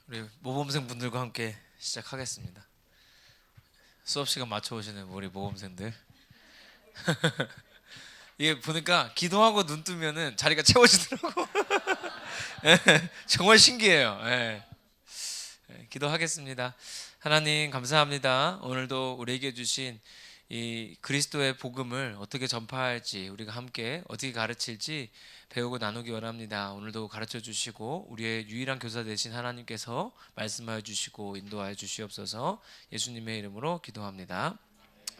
우리 모범생 분들과 함께 시작하겠습니다. 수업 시간 맞춰 오시는 우리 모범생들. 이게 보니까 기도하고 눈 뜨면은 자리가 채워지더라고. 예, 정말 신기해요. 예. 기도하겠습니다. 하나님 감사합니다. 오늘도 우리에게 주신 이 그리스도의 복음을 어떻게 전파할지, 우리가 함께 어떻게 가르칠지 배우고 나누기 원합니다. 오늘도 가르쳐 주시고 우리의 유일한 교사 되신 하나님께서 말씀하여 주시고 인도하여 주시옵소서. 예수님의 이름으로 기도합니다.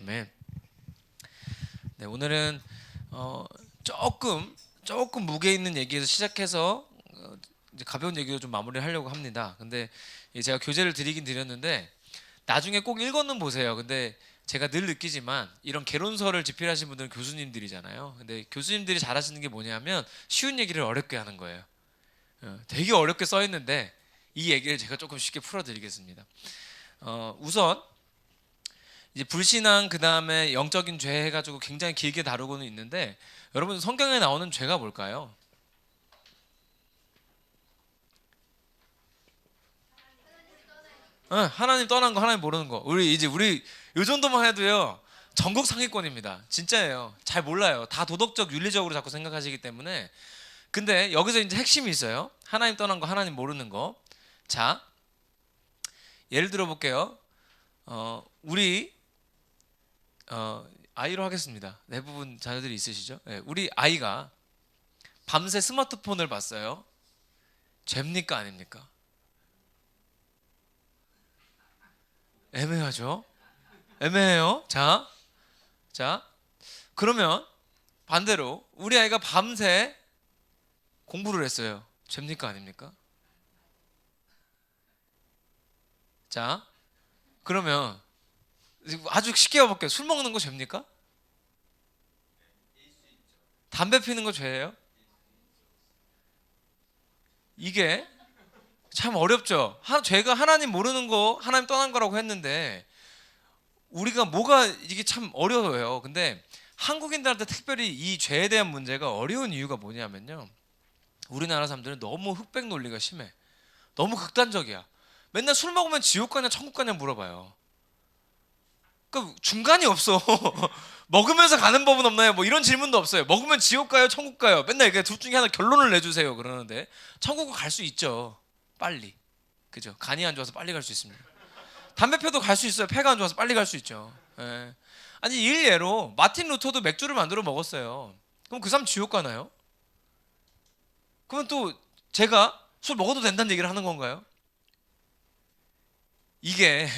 아멘. 네, 오늘은 조금 무게 있는 얘기에서 시작해서 이제 가벼운 얘기로 좀 마무리를 하려고 합니다. 근데 제가 교재를 드리긴 드렸는데 나중에 꼭 읽어는 보세요. 근데 제가 늘 느끼지만 이런 개론서를 집필하신 분들은 교수님들이잖아요. 근데 교수님들이 잘하시는 게 뭐냐면 쉬운 얘기를 어렵게 하는 거예요. 되게 어렵게 써 있는데 이 얘기를 제가 조금 쉽게 풀어드리겠습니다. 우선 이제 불신앙 그 다음에 영적인 죄 해가지고 굉장히 길게 다루고는 있는데 여러분 성경에 나오는 죄가 뭘까요? 하나님 떠난 거, 하나님 모르는 거. 우리 요 정도만 해도요 전국 상위권입니다. 진짜예요. 잘 몰라요. 다 도덕적, 윤리적으로 자꾸 생각하시기 때문에. 근데 여기서 이제 핵심이 있어요. 하나님 떠난 거, 하나님 모르는 거. 자, 예를 들어 볼게요. 우리 아이로 하겠습니다. 대부분 자녀들이 있으시죠? 네, 우리 아이가 밤새 스마트폰을 봤어요. 죄입니까, 아닙니까? 애매하죠? 애매해요. 자, 그러면 반대로 우리 아이가 밤새 공부를 했어요. 죄입니까, 아닙니까? 자, 그러면 아주 쉽게 해볼게요. 술 먹는 거 죄입니까? 담배 피는 거 죄예요? 이게 참 어렵죠. 죄가 하나님 모르는 거, 하나님 떠난 거라고 했는데 우리가 뭐가 이게 참 어려워요. 근데 한국인들한테 특별히 이 죄에 대한 문제가 어려운 이유가 뭐냐면요. 우리나라 사람들은 너무 흑백 논리가 심해. 너무 극단적이야. 맨날 술 먹으면 지옥 가냐 천국 가냐 물어봐요. 그러니까 중간이 없어. 먹으면서 가는 법은 없나요? 뭐 이런 질문도 없어요. 먹으면 지옥 가요 천국 가요? 맨날 이게 둘 중에 하나 결론을 내주세요 그러는데 천국은 갈 수 있죠. 빨리. 그죠? 간이 안 좋아서 빨리 갈 수 있습니다. 담배 펴도 갈 수 있어요. 폐가 안 좋아서 빨리 갈 수 있죠. 예. 아니 일례로 마틴 루터도 맥주를 만들어 먹었어요. 그럼 그 사람 지옥 가나요? 그러면 또 제가 술 먹어도 된다는 얘기를 하는 건가요? 이게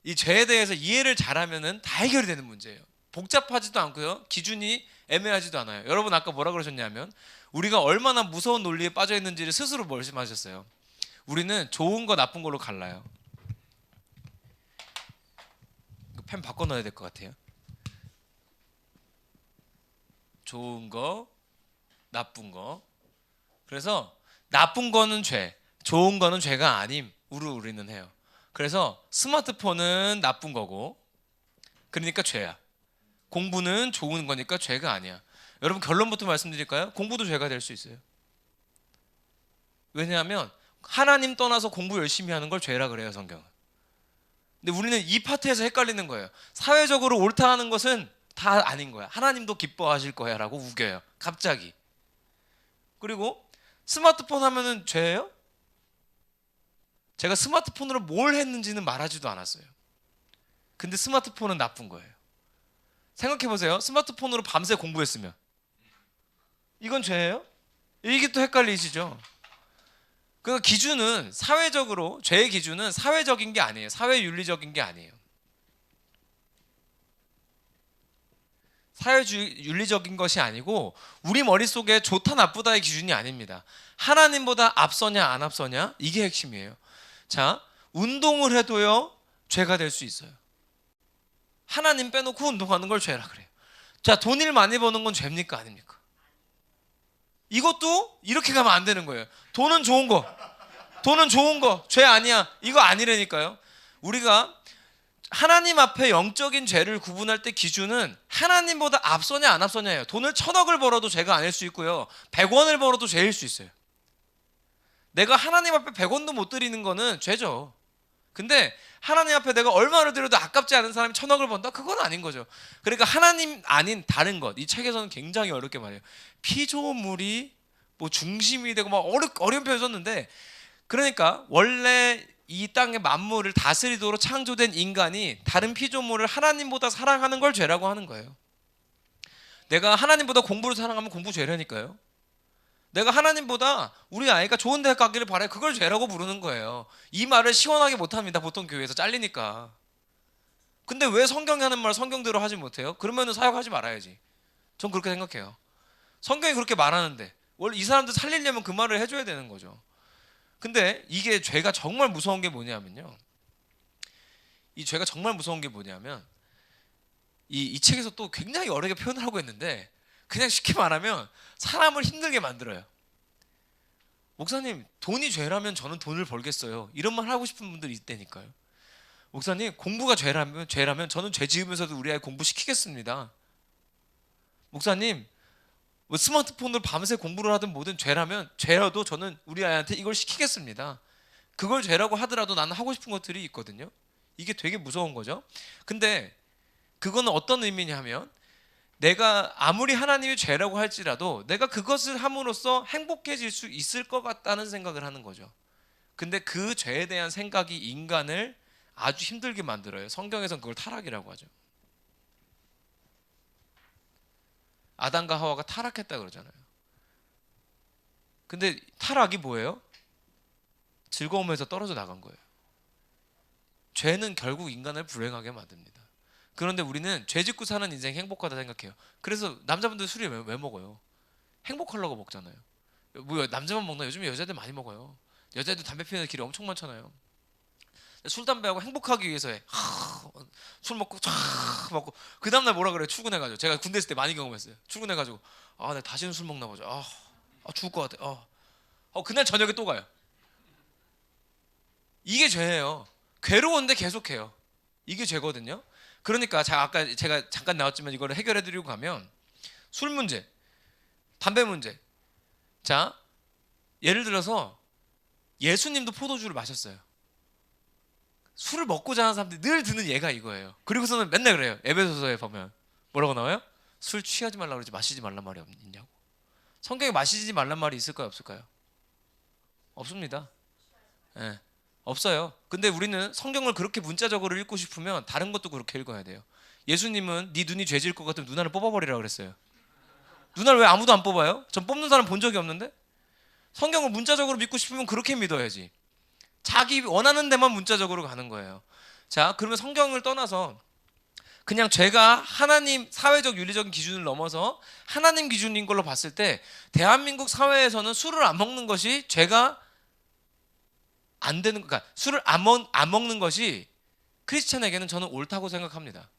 이 죄에 대해서 이해를 잘하면은 다 해결이 되는 문제예요. 복잡하지도 않고요. 기준이 애매하지도 않아요. 여러분 아까 뭐라 그러셨냐면 우리가 얼마나 무서운 논리에 빠져 있는지를 스스로 말씀하셨어요. 우리는 좋은 거 나쁜 걸로 갈라요. 펜 바꿔 넣어야 될 것 같아요. 좋은 거, 나쁜 거. 그래서 나쁜 거는 죄, 좋은 거는 죄가 아님으로 우리는 해요. 그래서 스마트폰은 나쁜 거고, 그러니까 죄야. 공부는 좋은 거니까 죄가 아니야. 여러분 결론부터 말씀드릴까요? 공부도 죄가 될 수 있어요. 왜냐하면 하나님 떠나서 공부 열심히 하는 걸 죄라 그래요 성경은. 근데 우리는 이 파트에서 헷갈리는 거예요. 사회적으로 옳다 하는 것은 다 아닌 거야. 하나님도 기뻐하실 거야 라고 우겨요. 갑자기. 그리고 스마트폰 하면은 죄예요? 제가 스마트폰으로 뭘 했는지는 말하지도 않았어요. 근데 스마트폰은 나쁜 거예요. 생각해보세요. 스마트폰으로 밤새 공부했으면 이건 죄예요? 이게 또 헷갈리시죠? 그 기준은 사회적으로 죄의 기준은 사회적인 게 아니에요. 사회윤리적인 게 아니에요. 사회윤리적인 것이 아니고 우리 머릿속에 좋다 나쁘다의 기준이 아닙니다. 하나님보다 앞서냐 안 앞서냐 이게 핵심이에요. 자, 운동을 해도요 죄가 될 수 있어요. 하나님 빼놓고 운동하는 걸 죄라 그래요. 자, 돈을 많이 버는 건 죄입니까 아닙니까? 이것도 이렇게 가면 안 되는 거예요. 돈은 좋은 거 죄 아니야. 이거 아니라니까요. 우리가 하나님 앞에 영적인 죄를 구분할 때 기준은 하나님보다 앞서냐 안 앞서냐예요. 돈을 1,000억을 벌어도 죄가 아닐 수 있고요. 100원을 벌어도 죄일 수 있어요. 내가 하나님 앞에 100원도 못 드리는 거는 죄죠. 근데 하나님 앞에 내가 얼마를 드려도 아깝지 않은 사람이 1000억을 번다? 그건 아닌 거죠. 그러니까 하나님 아닌 다른 것, 이 책에서는 굉장히 어렵게 말해요. 피조물이 뭐 중심이 되고 막 어려운 표현 썼는데, 그러니까 원래 이 땅의 만물을 다스리도록 창조된 인간이 다른 피조물을 하나님보다 사랑하는 걸 죄라고 하는 거예요. 내가 하나님보다 공부를 사랑하면 공부 죄라니까요. 내가 하나님보다 우리 아이가 좋은 대학 가기를 바래, 그걸 죄라고 부르는 거예요. 이 말을 시원하게 못합니다, 보통 교회에서 잘리니까. 근데 왜 성경이 하는 말 성경대로 하지 못해요? 그러면은 사역하지 말아야지. 전 그렇게 생각해요. 성경이 그렇게 말하는데 원래 이 사람들 살리려면 그 말을 해줘야 되는 거죠. 근데 이게 죄가 정말 무서운 게 뭐냐면요, 이 죄가 정말 무서운 게 뭐냐면 이 책에서 또 굉장히 어렵게 표현을 하고 있는데, 그냥 쉽게 말하면 사람을 힘들게 만들어요. 목사님, 돈이 죄라면 저는 돈을 벌겠어요, 이런 말 하고 싶은 분들이 있다니까요. 목사님, 공부가 죄라면 저는 죄 지으면서도 우리 아이 공부시키겠습니다. 목사님, 뭐 스마트폰으로 밤새 공부를 하든 뭐든 죄라도 저는 우리 아이한테 이걸 시키겠습니다. 그걸 죄라고 하더라도 나는 하고 싶은 것들이 있거든요. 이게 되게 무서운 거죠. 근데 그거는 어떤 의미냐면, 내가 아무리 하나님이 죄라고 할지라도 내가 그것을 함으로써 행복해질 수 있을 것 같다는 생각을 하는 거죠. 근데 그 죄에 대한 생각이 인간을 아주 힘들게 만들어요. 성경에서는 그걸 타락이라고 하죠. 아담과 하와가 타락했다 그러잖아요. 근데 타락이 뭐예요? 즐거움에서 떨어져 나간 거예요. 죄는 결국 인간을 불행하게 만듭니다. 그런데 우리는 죄 짓고 사는 인생이 행복하다 생각해요. 그래서 남자분들 술이 왜 먹어요? 행복하려고 먹잖아요. 뭐 남자만 먹나? 요즘에 여자들 많이 먹어요. 여자들 담배 피우는 길이 엄청 많잖아요. 술 담배하고 행복하기 위해서 해. 술 먹고 쫙 먹고 그 다음날 뭐라 그래요? 출근해가지고. 제가 군대 있을 때 많이 경험했어요. 출근해가지고 내가 다시는 술 먹나 보자. 죽을 것 같아. 그날 저녁에 또 가요. 이게 죄예요. 괴로운데 계속해요. 이게 죄거든요. 그러니까 아까 제가 잠깐 나왔지만 이거를 해결해드리고 가면, 술 문제, 담배 문제. 자, 예를 들어서 예수님도 포도주를 마셨어요. 술을 먹고 자는 사람들이 늘 드는 예가 이거예요. 그리고서는 맨날 그래요. 에베소서에 보면 뭐라고 나와요? 술 취하지 말라 그러지 마시지 말란 말이 있냐고. 성경에 마시지 말란 말이 있을까요, 없을까요? 없습니다. 예. 없어요. 근데 우리는 성경을 그렇게 문자적으로 읽고 싶으면 다른 것도 그렇게 읽어야 돼요. 예수님은 네 눈이 죄질 것 같으면 눈알을 뽑아버리라 그랬어요. 눈알 왜 아무도 안 뽑아요? 전 뽑는 사람 본 적이 없는데. 성경을 문자적으로 믿고 싶으면 그렇게 믿어야지. 자기 원하는 데만 문자적으로 가는 거예요. 자, 그러면 성경을 떠나서 그냥 죄가 하나님 사회적 윤리적인 기준을 넘어서 하나님 기준인 걸로 봤을 때, 대한민국 사회에서는 술을 안 먹는 것이 죄가 안 되는, 그러니까 술을 안 먹는 것이 크리스찬에게는 저는 옳다고 생각합니다.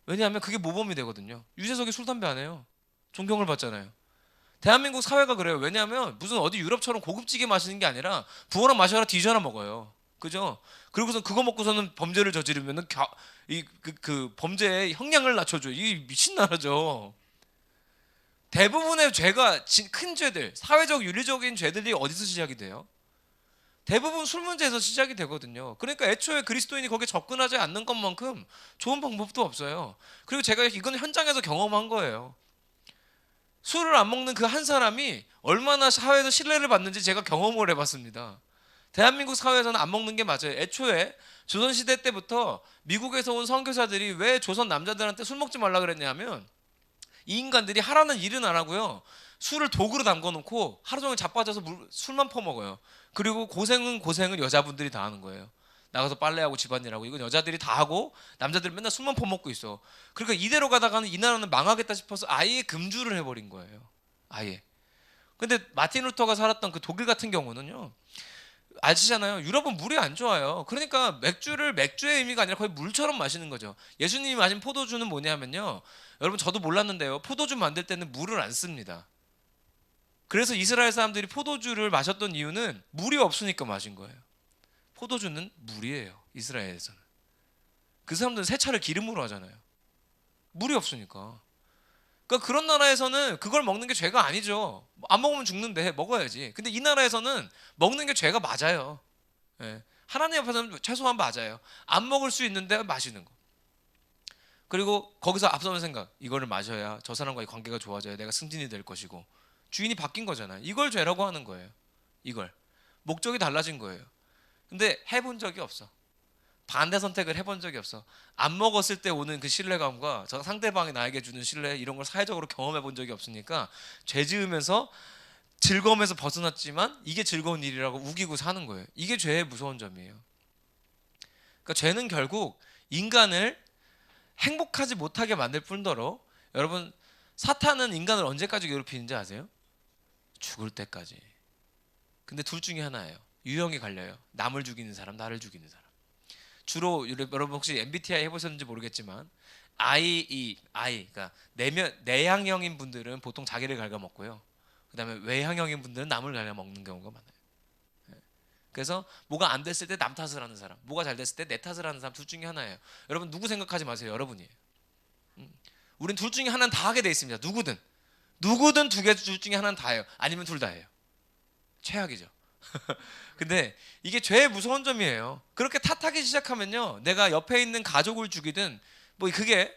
왜냐하면 그게 모범이 되거든요. 유재석이 술 담배 안 해요. 존경을 받잖아요. 대한민국 사회가 그래요. 왜냐하면 무슨 어디 유럽처럼 고급지게 마시는 게 아니라 부어라 마셔라 뒤져라 먹어요. 그죠? 그리고서 그거 먹고서는 범죄를 저지르면은 그 범죄의 형량을 낮춰줘. 이 미친 나라죠. 대부분의 죄가 큰 죄들, 사회적 윤리적인 죄들이 어디서 시작이 돼요? 대부분 술 문제에서 시작이 되거든요. 그러니까 애초에 그리스도인이 거기에 접근하지 않는 것만큼 좋은 방법도 없어요. 그리고 제가 이건 현장에서 경험한 거예요. 술을 안 먹는 그 한 사람이 얼마나 사회에서 신뢰를 받는지 제가 경험을 해봤습니다. 대한민국 사회에서는 안 먹는 게 맞아요. 애초에 조선시대 때부터 미국에서 온 선교사들이 왜 조선 남자들한테 술 먹지 말라 그랬냐면, 이 인간들이 하라는 일은 안 하고요, 술을 독으로 담궈놓고 하루 종일 자빠져서 술만 퍼먹어요. 그리고 고생은 여자분들이 다 하는 거예요. 나가서 빨래하고 집안일하고 이건 여자들이 다 하고 남자들은 맨날 술만 퍼먹고 있어. 그러니까 이대로 가다가는 이 나라는 망하겠다 싶어서 아예 금주를 해버린 거예요. 아예. 근데 마틴 루터가 살았던 그 독일 같은 경우는요, 아시잖아요. 유럽은 물이 안 좋아요. 그러니까 맥주를 맥주의 의미가 아니라 거의 물처럼 마시는 거죠. 예수님이 마신 포도주는 뭐냐면요, 여러분 저도 몰랐는데요, 포도주 만들 때는 물을 안 씁니다. 그래서 이스라엘 사람들이 포도주를 마셨던 이유는 물이 없으니까 마신 거예요. 포도주는 물이에요, 이스라엘에서는. 그 사람들은 세차를 기름으로 하잖아요. 물이 없으니까. 그러니까 그런 나라에서는 그걸 먹는 게 죄가 아니죠. 안 먹으면 죽는데 먹어야지. 근데 이 나라에서는 먹는 게 죄가 맞아요. 예. 하나님 앞에서는 최소한 맞아요. 안 먹을 수 있는데 마시는 거. 그리고 거기서 앞서는 생각, 이거를 마셔야 저 사람과의 관계가 좋아져야 내가 승진이 될 것이고, 주인이 바뀐 거잖아요. 이걸 죄라고 하는 거예요. 이걸 목적이 달라진 거예요. 근데 해본 적이 없어. 반대 선택을 해본 적이 없어. 안 먹었을 때 오는 그 신뢰감과 저 상대방이 나에게 주는 신뢰, 이런 걸 사회적으로 경험해 본 적이 없으니까 죄 지으면서 즐거움에서 벗어났지만 이게 즐거운 일이라고 우기고 사는 거예요. 이게 죄의 무서운 점이에요. 그러니까 죄는 결국 인간을 행복하지 못하게 만들 뿐더러, 여러분, 사탄은 인간을 언제까지 괴롭히는지 아세요? 죽을 때까지. 근데 둘 중에 하나예요. 유형이 갈려요. 남을 죽이는 사람, 나를 죽이는 사람. 주로 여러분 혹시 MBTI 해보셨는지 모르겠지만 그러니까 내향형인 분들은 보통 자기를 갉아먹고요. 그다음에 외향형인 분들은 남을 갉아먹는 경우가 많아요. 예. 그래서 뭐가 안 됐을 때 남 탓을 하는 사람, 뭐가 잘 됐을 때 내 탓을 하는 사람, 둘 중에 하나예요. 여러분 누구 생각하지 마세요. 여러분이에요. 우린 둘 중에 하나는 다 하게 돼 있습니다. 누구든 둘 중에 하나는 다 해요. 아니면 둘 다 해요. 최악이죠. 근데 이게 죄의 무서운 점이에요. 그렇게 탓하기 시작하면요, 내가 옆에 있는 가족을 죽이든, 뭐 그게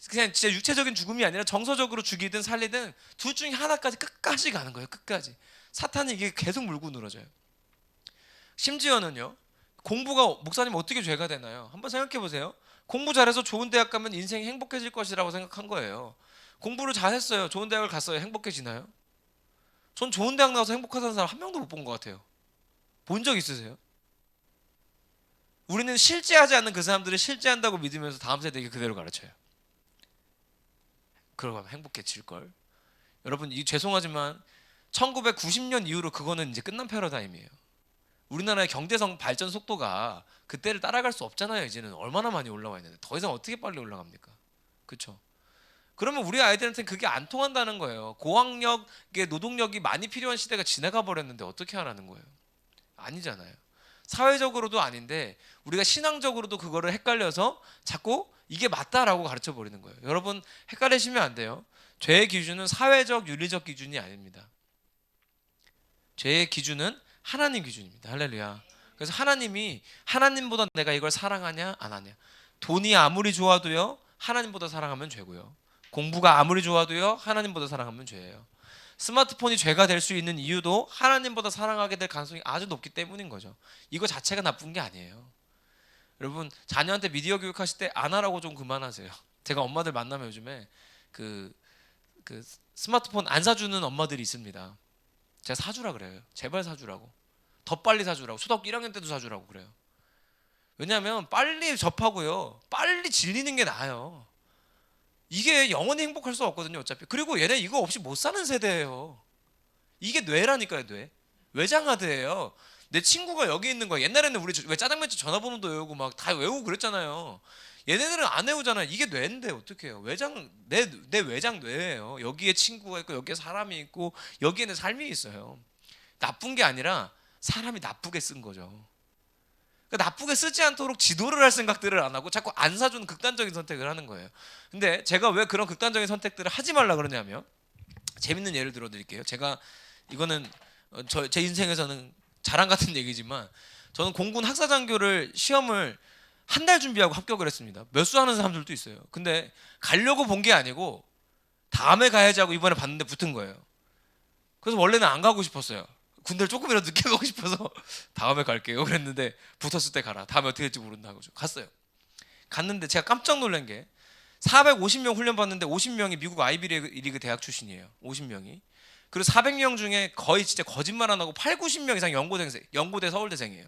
그냥 진짜 육체적인 죽음이 아니라 정서적으로 죽이든 살리든 둘 중에 하나까지 끝까지 가는 거예요. 끝까지. 사탄이 이게 계속 물고 늘어져요. 심지어는요, 공부가 목사님 어떻게 죄가 되나요? 한번 생각해 보세요. 공부 잘해서 좋은 대학 가면 인생이 행복해질 것이라고 생각한 거예요. 공부를 잘했어요. 좋은 대학을 갔어요. 행복해지나요? 전 좋은 대학 나와서 행복하다는 사람 한 명도 못 본 것 같아요. 본 적 있으세요? 우리는 실제하지 않는 그 사람들을 실제한다고 믿으면서 다음 세대에게 그대로 가르쳐요. 그러고 행복해질 걸. 여러분, 이 죄송하지만 1990년 이후로 그거는 이제 끝난 패러다임이에요. 우리나라의 경제성 발전 속도가 그때를 따라갈 수 없잖아요. 이제는 얼마나 많이 올라와 있는데 더 이상 어떻게 빨리 올라갑니까? 그렇죠? 그러면 우리 아이들한테는 그게 안 통한다는 거예요. 고학력의 노동력이 많이 필요한 시대가 지나가 버렸는데 어떻게 하라는 거예요? 아니잖아요. 사회적으로도 아닌데 우리가 신앙적으로도 그거를 헷갈려서 자꾸 이게 맞다라고 가르쳐 버리는 거예요. 여러분 헷갈리시면 안 돼요. 죄의 기준은 사회적 윤리적 기준이 아닙니다. 죄의 기준은 하나님 기준입니다. 할렐루야. 그래서 하나님보다 내가 이걸 사랑하냐 안 하냐. 돈이 아무리 좋아도요, 하나님보다 사랑하면 죄고요. 공부가 아무리 좋아도요, 하나님보다 사랑하면 죄예요. 스마트폰이 죄가 될 수 있는 이유도 하나님보다 사랑하게 될 가능성이 아주 높기 때문인 거죠. 이거 자체가 나쁜 게 아니에요. 여러분 자녀한테 미디어 교육하실 때 안 하라고 좀 그만하세요. 제가 엄마들 만나면 요즘에 그 스마트폰 안 사주는 엄마들이 있습니다. 제가 사주라 그래요. 제발 사주라고. 더 빨리 사주라고. 초등학교 1학년 때도 사주라고 그래요. 왜냐하면 빨리 접하고요, 빨리 질리는 게 나아요. 이게 영원히 행복할 수 없거든요, 어차피. 그리고 얘네 이거 없이 못 사는 세대예요. 이게 뇌라니까요, 뇌. 외장하드예요. 내 친구가 여기 있는 거야. 옛날에는 우리 왜 짜장면집 전화번호도 외우고 막 다 외우고 그랬잖아요. 얘네들은 안 외우잖아요. 이게 뇌인데 어떻게 해요? 내 외장 뇌예요. 여기에 친구가 있고 여기에 사람이 있고 여기에는 삶이 있어요. 나쁜 게 아니라 사람이 나쁘게 쓴 거죠. 그러니까 나쁘게 쓰지 않도록 지도를 할 생각들을 안 하고 자꾸 안 사주는 극단적인 선택을 하는 거예요. 근데 제가 왜 그런 극단적인 선택들을 하지 말라 그러냐면, 재밌는 예를 들어 드릴게요. 제가 이거는 제 인생에서는 자랑 같은 얘기지만, 저는 공군 학사장교를 시험을 한 달 준비하고 합격을 했습니다. 몇 수 하는 사람들도 있어요. 근데 가려고 본 게 아니고 다음에 가야지 하고 이번에 봤는데 붙은 거예요. 그래서 원래는 안 가고 싶었어요. 군대를 조금이라도 늦게 가고 싶어서 다음에 갈게요 그랬는데, 붙었을 때 가라. 다음에 어떻게 될지 모른다고 갔어요. 갔는데 제가 깜짝 놀란 게 450명 훈련 받는데 50명이 미국 아이비리그 대학 출신이에요. 50명이. 그리고 400명 중에 거의 진짜 거짓말 안 하고 8, 90명 이상 연고대 서울대생이에요.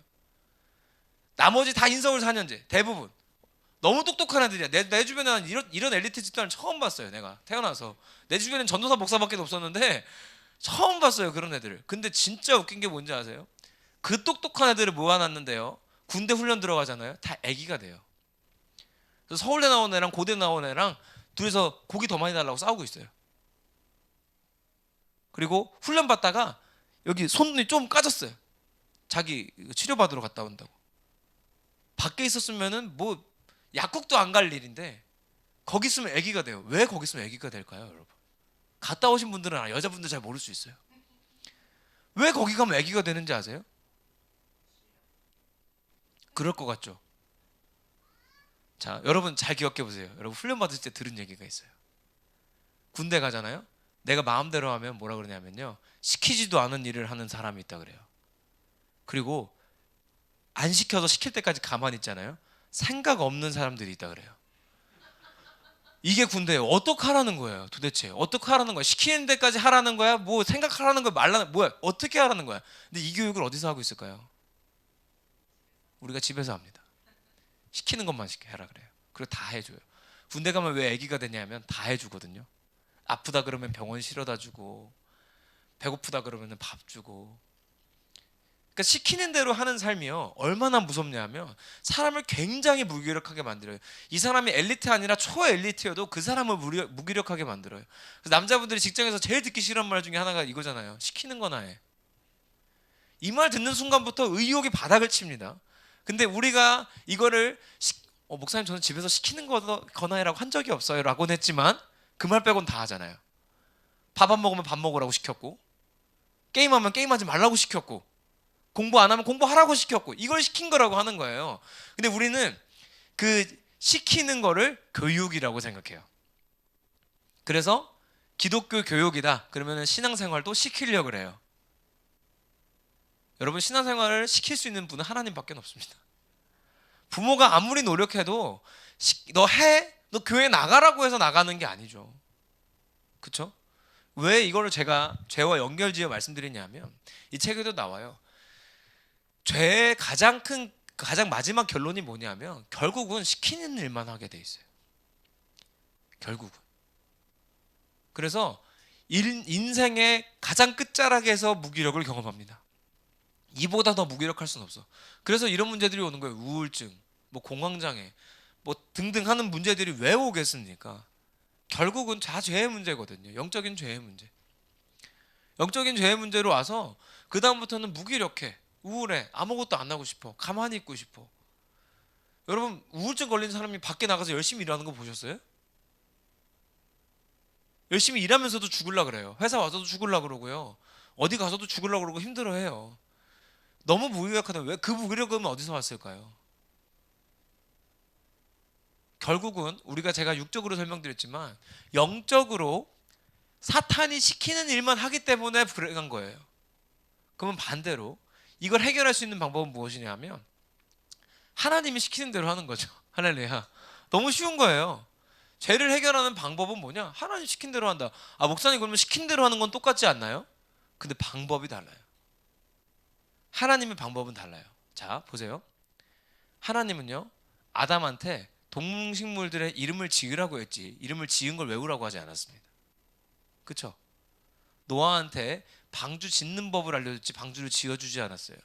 나머지 다 인서울 4년제 대부분. 너무 똑똑한 애들이야. 내 주변에는 이런 엘리트 집단을 처음 봤어요. 내가 태어나서 내 주변엔 전도사 목사밖에 없었는데 처음 봤어요, 그런 애들을. 근데 진짜 웃긴 게 뭔지 아세요? 그 똑똑한 애들을 모아놨는데요, 군대 훈련 들어가잖아요, 다 애기가 돼요. 그래서 서울대 나온 애랑 고대 나온 애랑 둘이서 고기 더 많이 달라고 싸우고 있어요. 그리고 훈련 받다가 여기 손이 좀 까졌어요. 자기 치료받으러 갔다 온다고. 밖에 있었으면은 뭐 약국도 안 갈 일인데 거기 있으면 애기가 돼요. 왜 거기 있으면 애기가 될까요, 여러분? 갔다 오신 분들은 알아요. 여자분들 잘 모를 수 있어요. 왜 거기 가면 아기가 되는지 아세요? 그럴 것 같죠? 자, 여러분 잘 기억해 보세요. 여러분 훈련 받을 때 들은 얘기가 있어요. 군대 가잖아요. 내가 마음대로 하면 뭐라 그러냐면요, 시키지도 않은 일을 하는 사람이 있다 그래요. 그리고 안 시켜서 시킬 때까지 가만히 있잖아요. 생각 없는 사람들이 있다 그래요. 이게 군대예요. 어떻게 하라는 거예요 도대체? 어떻게 하라는 거야? 시키는 데까지 하라는 거야? 뭐 생각하라는 거야? 말라는 뭐야? 어떻게 하라는 거야? 근데 이 교육을 어디서 하고 있을까요? 우리가 집에서 합니다. 시키는 것만 시켜 해라 그래요. 그리고 다 해줘요. 군대 가면 왜 아기가 되냐면 다 해주거든요. 아프다 그러면 병원 실어다 주고, 배고프다 그러면 밥 주고. 그러니까 시키는 대로 하는 삶이요, 얼마나 무섭냐면 사람을 굉장히 무기력하게 만들어요. 이 사람이 엘리트 아니라 초엘리트여도 그 사람을 무기력하게 만들어요. 그래서 남자분들이 직장에서 제일 듣기 싫은 말 중에 하나가 이거잖아요. 시키는 거나 해. 이 말 듣는 순간부터 의욕이 바닥을 칩니다. 근데 우리가 이거를 목사님 저는 집에서 시키는 거나 해라고 한 적이 없어요 라고는 했지만 그 말 빼고는 다 하잖아요. 밥 안 먹으면 밥 먹으라고 시켰고, 게임하면 게임하지 말라고 시켰고, 공부 안 하면 공부하라고 시켰고, 이걸 시킨 거라고 하는 거예요. 근데 우리는 그 시키는 거를 교육이라고 생각해요. 그래서 기독교 교육이다 그러면 신앙생활도 시키려고 그래요. 여러분, 신앙생활을 시킬 수 있는 분은 하나님밖에 없습니다. 부모가 아무리 노력해도 너 해? 너 교회 나가라고 해서 나가는 게 아니죠. 그렇죠? 왜 이거를 제가 죄와 연결지어 말씀드리냐면 이 책에도 나와요. 죄의 가장 마지막 결론이 뭐냐면 결국은 시키는 일만 하게 돼 있어요. 결국은. 그래서 인생의 가장 끝자락에서 무기력을 경험합니다. 이보다 더 무기력할 수는 없어. 그래서 이런 문제들이 오는 거예요. 우울증, 뭐 공황장애, 뭐 등등 하는 문제들이 왜 오겠습니까? 결국은 다 죄의 문제거든요. 영적인 죄의 문제. 영적인 죄의 문제로 와서 그 다음부터는 무기력해, 우울해, 아무것도 안 하고 싶어, 가만히 있고 싶어. 여러분, 우울증 걸린 사람이 밖에 나가서 열심히 일하는 거 보셨어요? 열심히 일하면서도 죽으려고 그래요. 회사 와서도 죽으려고 그러고요, 어디 가서도 죽으려고 그러고 힘들어해요. 너무 무기력하다면 왜 그 무기력은 어디서 왔을까요? 결국은 우리가 제가 육적으로 설명드렸지만 영적으로 사탄이 시키는 일만 하기 때문에 불행한 거예요. 그러면 반대로 이걸 해결할 수 있는 방법은 무엇이냐면 하나님이 시키는 대로 하는 거죠. 할렐루야. 너무 쉬운 거예요. 죄를 해결하는 방법은 뭐냐? 하나님 시킨 대로 한다. 아, 목사님 그러면 시킨 대로 하는 건 똑같지 않나요? 근데 방법이 달라요. 하나님의 방법은 달라요. 자, 보세요. 하나님은요, 아담한테 동식물들의 이름을 지으라고 했지 이름을 지은 걸 외우라고 하지 않았습니다. 그렇죠? 노아한테 방주 짓는 법을 알려줬지 방주를 지어주지 않았어요.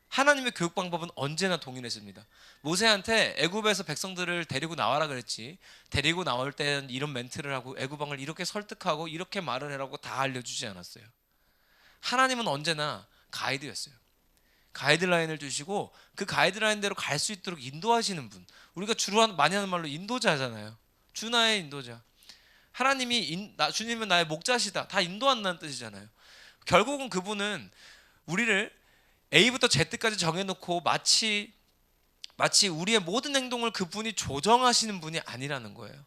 하나님의 교육 방법은 언제나 동일했습니다. 모세한테 애굽에서 백성들을 데리고 나와라 그랬지 데리고 나올 때는 이런 멘트를 하고 애굽 왕을 이렇게 설득하고 이렇게 말을 해라고 다 알려주지 않았어요. 하나님은 언제나 가이드였어요. 가이드라인을 주시고 그 가이드라인대로 갈 수 있도록 인도하시는 분. 우리가 주로 많이 하는 말로 인도자잖아요. 주나의 인도자. 하나님이 주님은 나의 목자시다. 다 인도한다는 뜻이잖아요. 결국은 그분은 우리를 A부터 Z까지 정해놓고 마치 우리의 모든 행동을 그분이 조정하시는 분이 아니라는 거예요.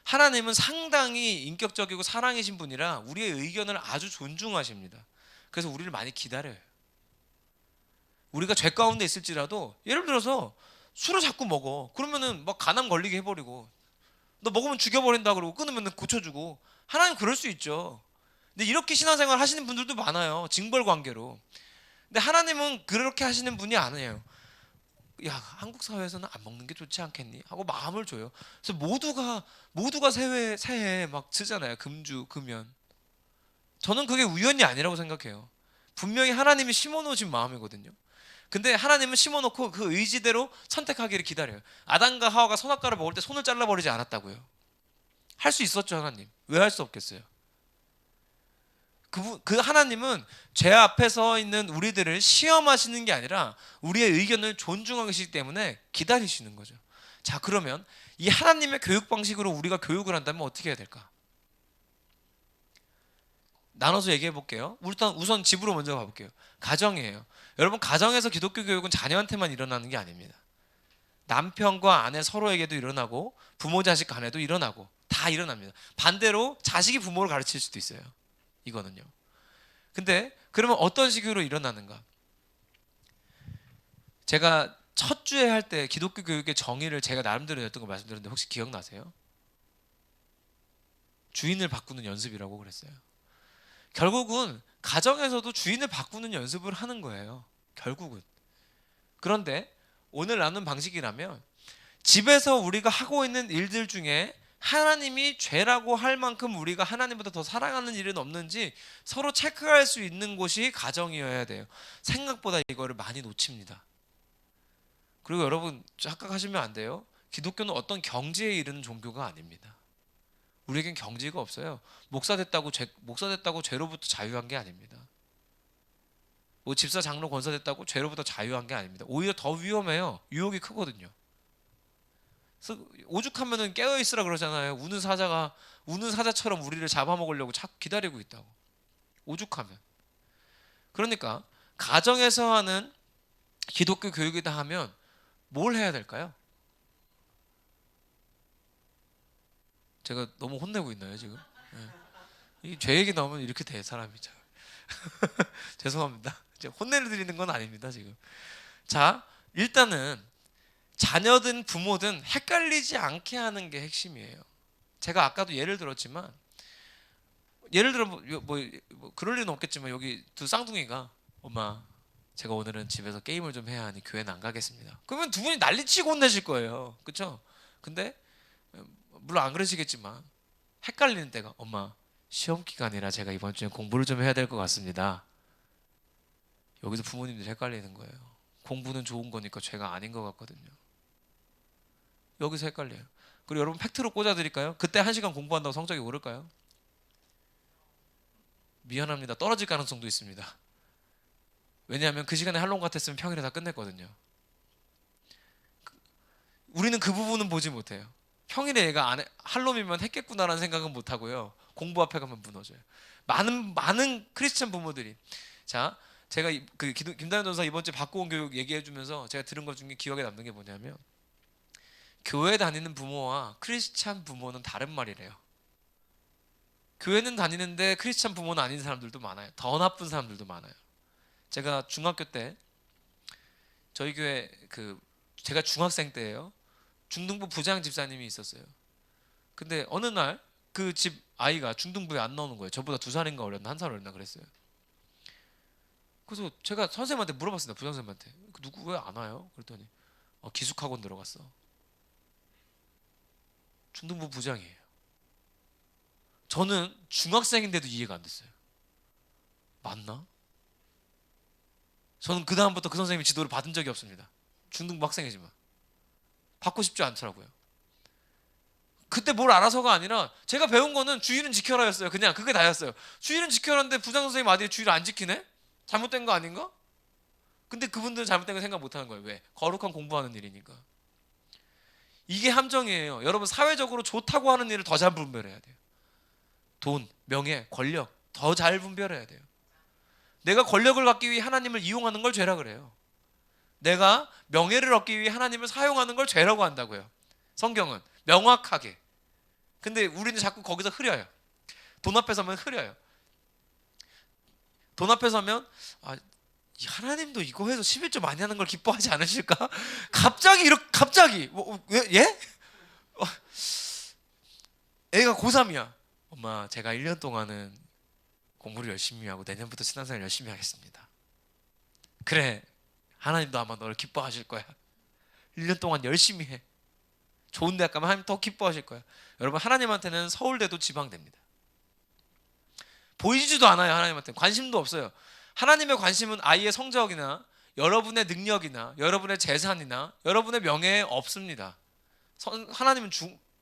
하나님은 상당히 인격적이고 사랑이신 분이라 우리의 의견을 아주 존중하십니다. 그래서 우리를 많이 기다려요. 우리가 죄 가운데 있을지라도 예를 들어서 술을 자꾸 먹어. 그러면은 막 간암 걸리게 해버리고, 너 먹으면 죽여버린다 그러고 끊으면 고쳐주고. 하나님 그럴 수 있죠. 근데 이렇게 신앙생활 하시는 분들도 많아요. 징벌 관계로. 근데 하나님은 그렇게 하시는 분이 아니에요. 야, 한국 사회에서는 안 먹는 게 좋지 않겠니? 하고 마음을 줘요. 그래서 모두가 새해 막 쓰잖아요. 금주, 금연. 저는 그게 우연이 아니라고 생각해요. 분명히 하나님이 심어놓으신 마음이거든요. 근데 하나님은 심어놓고 그 의지대로 선택하기를 기다려요. 아담과 하와가 선악과를 먹을 때 손을 잘라버리지 않았다고요. 할 수 있었죠. 하나님 왜 할 수 없겠어요? 그 하나님은 죄 앞에 서 있는 우리들을 시험하시는 게 아니라 우리의 의견을 존중하시기 때문에 기다리시는 거죠. 자, 그러면 이 하나님의 교육 방식으로 우리가 교육을 한다면 어떻게 해야 될까? 나눠서 얘기해 볼게요. 일단 우선 집으로 먼저 가볼게요. 가정이에요. 여러분, 가정에서 기독교 교육은 자녀한테만 일어나는 게 아닙니다. 남편과 아내 서로에게도 일어나고 부모 자식 간에도 일어나고 다 일어납니다. 반대로 자식이 부모를 가르칠 수도 있어요. 이거는요. 근데 그러면 어떤 식으로 일어나는가? 제가 첫 주에 할 때 기독교 교육의 정의를 제가 나름대로 냈던 거 말씀드렸는데 혹시 기억나세요? 주인을 바꾸는 연습이라고 그랬어요. 결국은 가정에서도 주인을 바꾸는 연습을 하는 거예요. 결국은. 그런데 오늘 나눈 방식이라면 집에서 우리가 하고 있는 일들 중에 하나님이 죄라고 할 만큼 우리가 하나님보다 더 사랑하는 일은 없는지 서로 체크할 수 있는 곳이 가정이어야 돼요. 생각보다 이거를 많이 놓칩니다. 그리고 여러분 착각하시면 안 돼요. 기독교는 어떤 경지에 이르는 종교가 아닙니다. 우리에겐 경지가 없어요. 목사 됐다고 죄로부터 자유한 게 아닙니다. 뭐 집사 장로 권사 됐다고 죄로부터 자유한 게 아닙니다. 오히려 더 위험해요. 유혹이 크거든요. 그래서 오죽하면은 깨어 있으라 그러잖아요. 우는 사자처럼 우리를 잡아먹으려고 자꾸 기다리고 있다고. 오죽하면. 그러니까 가정에서 하는 기독교 교육이다 하면 뭘 해야 될까요? 제가 너무 혼내고 있나요 지금? 네. 제 얘기 나오면 이렇게 돼 사람이. 죄송합니다. 혼내드리는 건 아닙니다 지금. 자, 일단은 자녀든 부모든 헷갈리지 않게 하는 게 핵심이에요. 제가 아까도 예를 들었지만, 예를 들어 뭐 그럴 리는 없겠지만 여기 두 쌍둥이가 엄마 제가 오늘은 집에서 게임을 좀 해야 하니 교회는 안 가겠습니다. 그러면 두 분이 난리치고 혼내실 거예요. 그렇죠? 근데 물론 안 그러시겠지만 헷갈리는 때가 엄마 시험 기간이라 제가 이번 주에 공부를 좀 해야 될 것 같습니다. 여기서 부모님들이 헷갈리는 거예요. 공부는 좋은 거니까 죄가 아닌 것 같거든요. 여기서 헷갈려요. 그리고 여러분 팩트로 꽂아드릴까요? 그때 1시간 공부한다고 성적이 오를까요? 미안합니다. 떨어질 가능성도 있습니다. 왜냐하면 그 시간에 할롱 같았으면 평일에 다 끝냈거든요. 우리는 그 부분은 보지 못해요. 평일에 얘가 할놈이면 했겠구나라는 생각은 못 하고요. 공부 앞에 가면 무너져요. 많은 크리스찬 부모들이. 자, 제가 김다현 전사 이번 주에 바꿔온 교육 얘기해 주면서 제가 들은 것 중에 기억에 남는 게 뭐냐면, 교회 다니는 부모와 크리스찬 부모는 다른 말이래요. 교회는 다니는데 크리스찬 부모는 아닌 사람들도 많아요. 더 나쁜 사람들도 많아요. 제가 중학교 때 저희 교회 제가 중학생 때예요. 중등부 부장 집사님이 있었어요. 근데 어느 날 그 집 아이가 중등부에 안 나오는 거예요. 저보다 2살인가 어렸나 1살 어렸나 그랬어요. 그래서 제가 선생님한테 물어봤습니다. 부장 선생님한테 누구 왜 안 와요? 그랬더니 기숙학원 들어갔어. 중등부 부장이에요. 저는 중학생인데도 이해가 안 됐어요. 맞나? 저는 그 다음부터 그 선생님이 지도를 받은 적이 없습니다. 중등부 학생이지만 받고 싶지 않더라고요. 그때 뭘 알아서가 아니라 제가 배운 거는 주일은 지켜라였어요. 그냥 그게 다였어요. 주일은 지켜라는데 부장 선생님 아들이 주일을 안 지키네? 잘못된 거 아닌가? 근데 그분들은 잘못된 거 생각 못하는 거예요. 왜? 거룩한 공부하는 일이니까. 이게 함정이에요. 여러분 사회적으로 좋다고 하는 일을 더 잘 분별해야 돼요. 돈, 명예, 권력 더 잘 분별해야 돼요. 내가 권력을 갖기 위해 하나님을 이용하는 걸 죄라 그래요. 내가 명예를 얻기 위해 하나님을 사용하는 걸 죄라고 한다고요. 성경은 명확하게. 근데 우리는 자꾸 거기서 흐려요. 돈 앞에 서면 흐려요. 돈 앞에 서면 하나님도 이거 해서 11조 많이 하는 걸 기뻐하지 않으실까? 갑자기 예? 애가 고3이야. 엄마 제가 1년 동안은 공부를 열심히 하고 내년부터 신앙생활 열심히 하겠습니다. 그래 하나님도 아마 너를 기뻐하실 거야. 1년 동안 열심히 해. 좋은 대학 가면 하나님 더 기뻐하실 거야. 여러분 하나님한테는 서울대도 지방대입니다. 보이지도 않아요. 하나님한테는 관심도 없어요. 하나님의 관심은 아이의 성적이나 여러분의 능력이나 여러분의 재산이나 여러분의 명예에 없습니다. 하나님은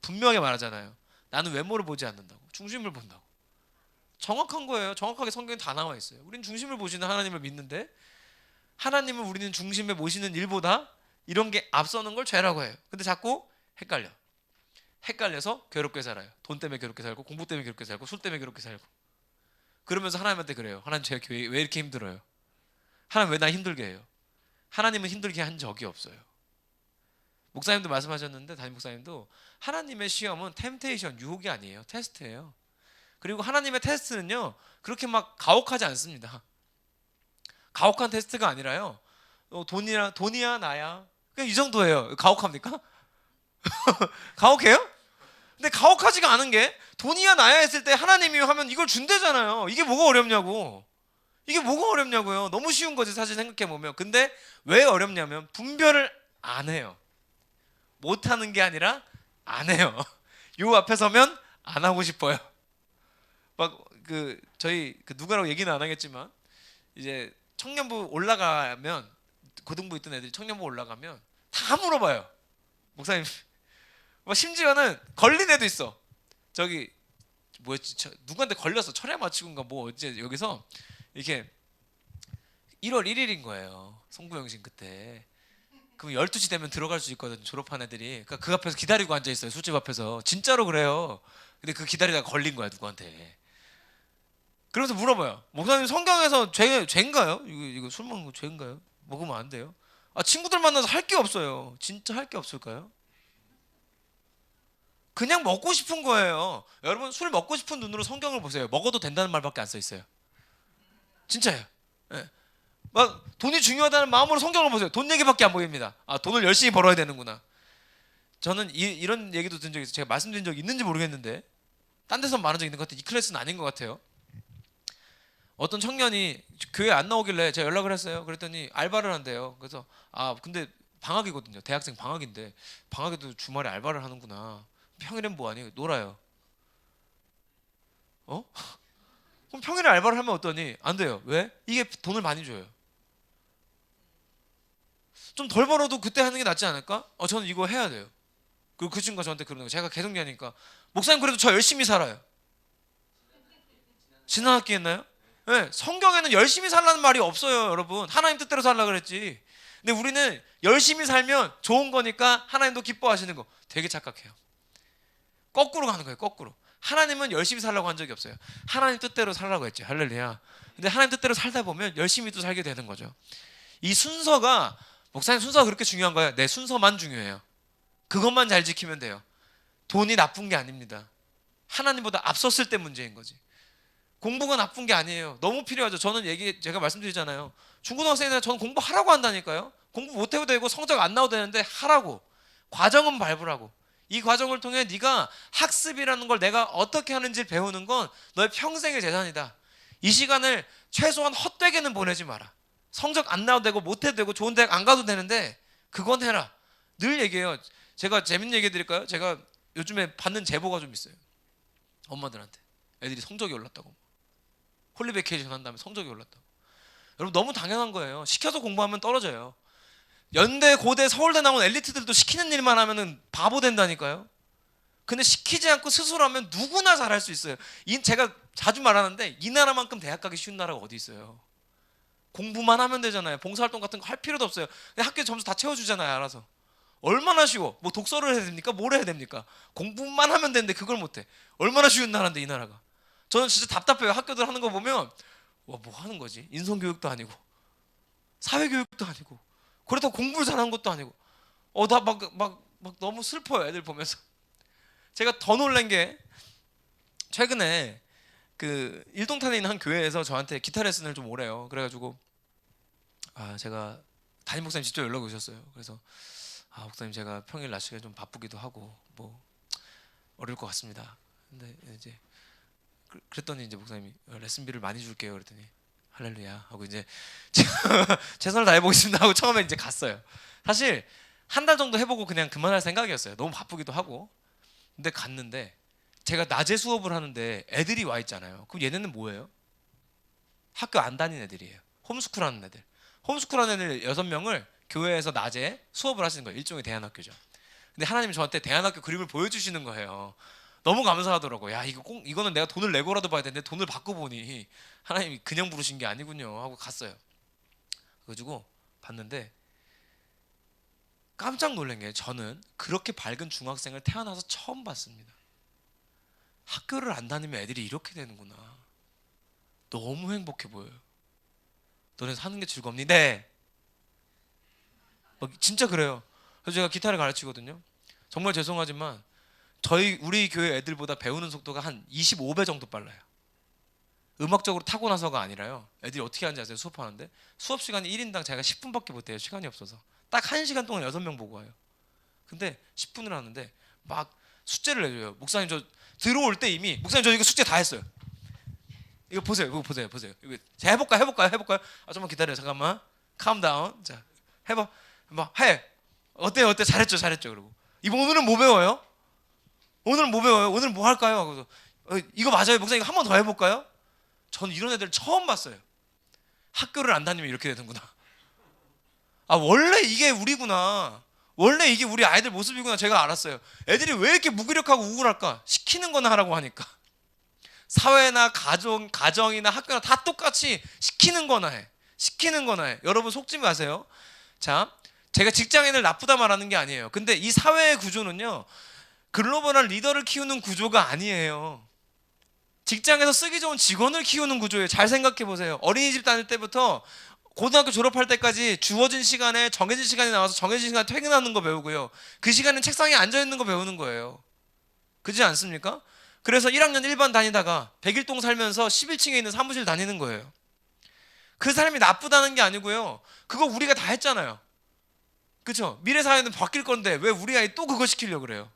분명하게 말하잖아요. 나는 외모를 보지 않는다고. 중심을 본다고. 정확한 거예요. 정확하게 성경에 다 나와 있어요. 우리는 중심을 보시는 하나님을 믿는데 하나님을 우리는 중심에 모시는 일보다 이런 게 앞서는 걸 죄라고 해요. 근데 자꾸 헷갈려서 괴롭게 살아요. 돈 때문에 괴롭게 살고 공부 때문에 괴롭게 살고 술 때문에 괴롭게 살고. 그러면서 하나님한테 그래요. 하나님 제가 교회 왜 이렇게 힘들어요? 하나님 왜 나 힘들게 해요? 하나님은 힘들게 한 적이 없어요. 목사님도 말씀하셨는데 담임 목사님도 하나님의 시험은 템테이션, 유혹이 아니에요. 테스트예요. 그리고 하나님의 테스트는요 그렇게 막 가혹하지 않습니다. 가혹한 테스트가 아니라요 돈이야 나야 그냥 이 정도예요. 가혹합니까? 가혹해요? 근데 가혹하지가 않은 게 돈이야 나야 했을 때 하나님이 하면 이걸 준대잖아요. 이게 뭐가 어렵냐고. 이게 뭐가 어렵냐고요. 너무 쉬운 거지 사실 생각해보면. 근데 왜 어렵냐면 분별을 안 해요. 못하는 게 아니라 안 해요. 요 앞에 서면 안 하고 싶어요. 막 그 저희 그 누구라고 얘기는 안 하겠지만 이제 청년부 올라가면 고등부 있던 애들이 청년부 올라가면 다 물어봐요. 목사님 뭐 심지어는 걸린 애도 있어. 저기 뭐였지? 누구한테 걸렸어. 철야 마치고인가 뭐 어째 여기서 이렇게 1월 1일인 거예요. 송구영신 그때. 그럼 12시 되면 들어갈 수 있거든. 졸업한 애들이. 그러니까 그 앞에서 기다리고 앉아 있어요. 술집 앞에서. 진짜로 그래요. 근데 그 기다리다가 걸린 거야 누구한테. 그래서 물어봐요. 목사님 성경에서 죄인가요? 이거 술 먹는 거 죄인가요? 먹으면 안 돼요? 아 친구들 만나서 할 게 없어요. 진짜 할 게 없을까요? 그냥 먹고 싶은 거예요. 여러분 술 먹고 싶은 눈으로 성경을 보세요. 먹어도 된다는 말밖에 안 써 있어요. 진짜예요. 예. 막 돈이 중요하다는 마음으로 성경을 보세요. 돈 얘기밖에 안 보입니다. 아 돈을 열심히 벌어야 되는구나. 저는 이런 얘기도 든 적이 있어요. 제가 말씀드린 적이 있는지 모르겠는데 딴 데서 말한 적 있는 것 같아요. 이 클래스는 아닌 것 같아요. 어떤 청년이 교회 안 나오길래 제가 연락을 했어요. 그랬더니 알바를 한대요. 그래서 아 근데 방학이거든요. 대학생 방학인데 방학에도 주말에 알바를 하는구나. 평일엔 뭐하니? 놀아요. 어? 그럼 평일에 알바를 하면 어떠니? 안 돼요. 왜? 이게 돈을 많이 줘요. 좀 덜 벌어도 그때 하는 게 낫지 않을까? 저는 이거 해야 돼요. 그리고 그 친구가 저한테 그러는 거예요. 제가 계속 얘기하니까 목사님 그래도 저 열심히 살아요. 지난 학기 했나요? 네, 성경에는 열심히 살라는 말이 없어요, 여러분. 하나님 뜻대로 살라 그랬지. 근데 우리는 열심히 살면 좋은 거니까 하나님도 기뻐하시는 거 되게 착각해요. 거꾸로 가는 거예요, 거꾸로. 하나님은 열심히 살라고 한 적이 없어요. 하나님 뜻대로 살라고 했죠. 할렐루야. 근데 하나님 뜻대로 살다 보면 열심히 또 살게 되는 거죠. 이 순서가 목사님 순서가 그렇게 중요한 거예요? 네, 순서만 중요해요. 그것만 잘 지키면 돼요. 돈이 나쁜 게 아닙니다. 하나님보다 앞섰을 때 문제인 거지. 공부가 나쁜 게 아니에요. 너무 필요하죠. 저는 제가 말씀드리잖아요. 중고등학생이나 저는 공부하라고 한다니까요. 공부 못해도 되고 성적 안 나와도 되는데 하라고. 과정은 밟으라고. 이 과정을 통해 네가 학습이라는 걸 내가 어떻게 하는지를 배우는 건 너의 평생의 재산이다. 이 시간을 최소한 헛되게는 보내지 마라. 성적 안 나와도 되고 못해도 되고 좋은 대학 안 가도 되는데 그건 해라. 늘 얘기해요. 제가 재밌는 얘기 드릴까요? 제가 요즘에 받는 제보가 좀 있어요. 엄마들한테. 애들이 성적이 올랐다고. 홀리베이케이션 한 다음에 성적이 올랐다고. 여러분 너무 당연한 거예요. 시켜서 공부하면 떨어져요. 연대, 고대, 서울대 나온 엘리트들도 시키는 일만 하면은 바보 된다니까요. 근데 시키지 않고 스스로 하면 누구나 잘할 수 있어요. 제가 자주 말하는데 이 나라만큼 대학 가기 쉬운 나라가 어디 있어요. 공부만 하면 되잖아요. 봉사활동 같은 거 할 필요도 없어요. 학교 점수 다 채워주잖아요. 알아서. 얼마나 쉬워. 뭐 독서를 해야 됩니까? 뭘 해야 됩니까? 공부만 하면 되는데 그걸 못해. 얼마나 쉬운 나라인데 이 나라가. 저는 진짜 답답해요. 학교들 하는 거 보면 와, 뭐 하는 거지? 인성교육도 아니고 사회교육도 아니고 그렇다고 공부를 잘하는 것도 아니고 나 막 너무 슬퍼요. 애들 보면서. 제가 더 놀란 게 최근에 그 일동탄에 있는 한 교회에서 저한테 기타 레슨을 좀 오래요. 그래가지고 제가 담임 목사님 직접 연락이 오셨어요. 그래서 목사님 제가 평일 낮 시간에 좀 바쁘기도 하고 뭐 어려울 것 같습니다. 근데 이제 그랬더니 이제 목사님이 레슨비를 많이 줄게요. 그랬더니 할렐루야 하고 이제 최선을 다해보겠습니다 하고 처음에 이제 갔어요. 사실 한 달 정도 해보고 그냥 그만할 생각이었어요. 너무 바쁘기도 하고. 근데 갔는데 제가 낮에 수업을 하는데 애들이 와 있잖아요. 그럼 얘네는 뭐예요? 학교 안 다니는 애들이에요. 홈스쿨 하는 애들. 홈스쿨 하는 애들 6명을 교회에서 낮에 수업을 하시는 거예요. 일종의 대안학교죠. 근데 하나님이 저한테 대안학교 그림을 보여주시는 거예요. 너무 감사하더라고요. 야, 이거는 내가 돈을 내고라도 봐야 되는데 돈을 받고 보니 하나님이 그냥 부르신 게 아니군요 하고 갔어요. 그래가지고 봤는데 깜짝 놀란 게 저는 그렇게 밝은 중학생을 태어나서 처음 봤습니다. 학교를 안 다니면 애들이 이렇게 되는구나. 너무 행복해 보여요. 너네 사는 게 즐겁니? 네. 진짜 그래요. 그래서 제가 기타를 가르치거든요. 정말 죄송하지만 우리 교회 애들보다 배우는 속도가 한 25배 정도 빨라요. 음악적으로 타고나서가 아니라요. 애들이 어떻게 하는지 아세요? 수업하는데 수업 시간이 1인당 자기가 10분밖에 못 해요. 시간이 없어서 딱 1시간 동안 6명 보고 와요. 근데 10분을 하는데 막 숙제를 내줘요. 목사님 저 들어올 때 이미 목사님 저 이거 숙제 다 했어요. 이거 보세요. 이거 보세요. 이거 자, 해볼까요? 아 좀만 기다려요. 잠깐만. 캄다운. 자 해봐. 막 해. 어때요? 잘했죠. 그리고 이번 오늘은 뭐 배워요? 오늘 뭐 배워요? 오늘 뭐 할까요? 그래서 이거 맞아요. 목사님 이거 한 번 더 해볼까요? 전 이런 애들 처음 봤어요. 학교를 안 다니면 이렇게 되는구나. 아 원래 이게 우리구나. 원래 이게 우리 아이들 모습이구나. 제가 알았어요. 애들이 왜 이렇게 무기력하고 우울할까? 시키는 거나 하라고 하니까. 사회나 가정이나 학교나 다 똑같이 시키는 거나 해. 여러분 속지 마세요. 자, 제가 직장인을 나쁘다 말하는 게 아니에요. 근데 이 사회의 구조는요, 글로벌한 리더를 키우는 구조가 아니에요. 직장에서 쓰기 좋은 직원을 키우는 구조예요. 잘 생각해 보세요. 어린이집 다닐 때부터 고등학교 졸업할 때까지 주어진 시간에 정해진 시간에 나와서 정해진 시간에 퇴근하는 거 배우고요. 그 시간은 책상에 앉아 있는 거 배우는 거예요. 그렇지 않습니까? 그래서 1학년 1반 다니다가 101동 살면서 11층에 있는 사무실 다니는 거예요. 그 사람이 나쁘다는 게 아니고요. 그거 우리가 다 했잖아요. 그렇죠? 미래 사회는 바뀔 건데 왜 우리 아이 또 그거 시키려고 그래요?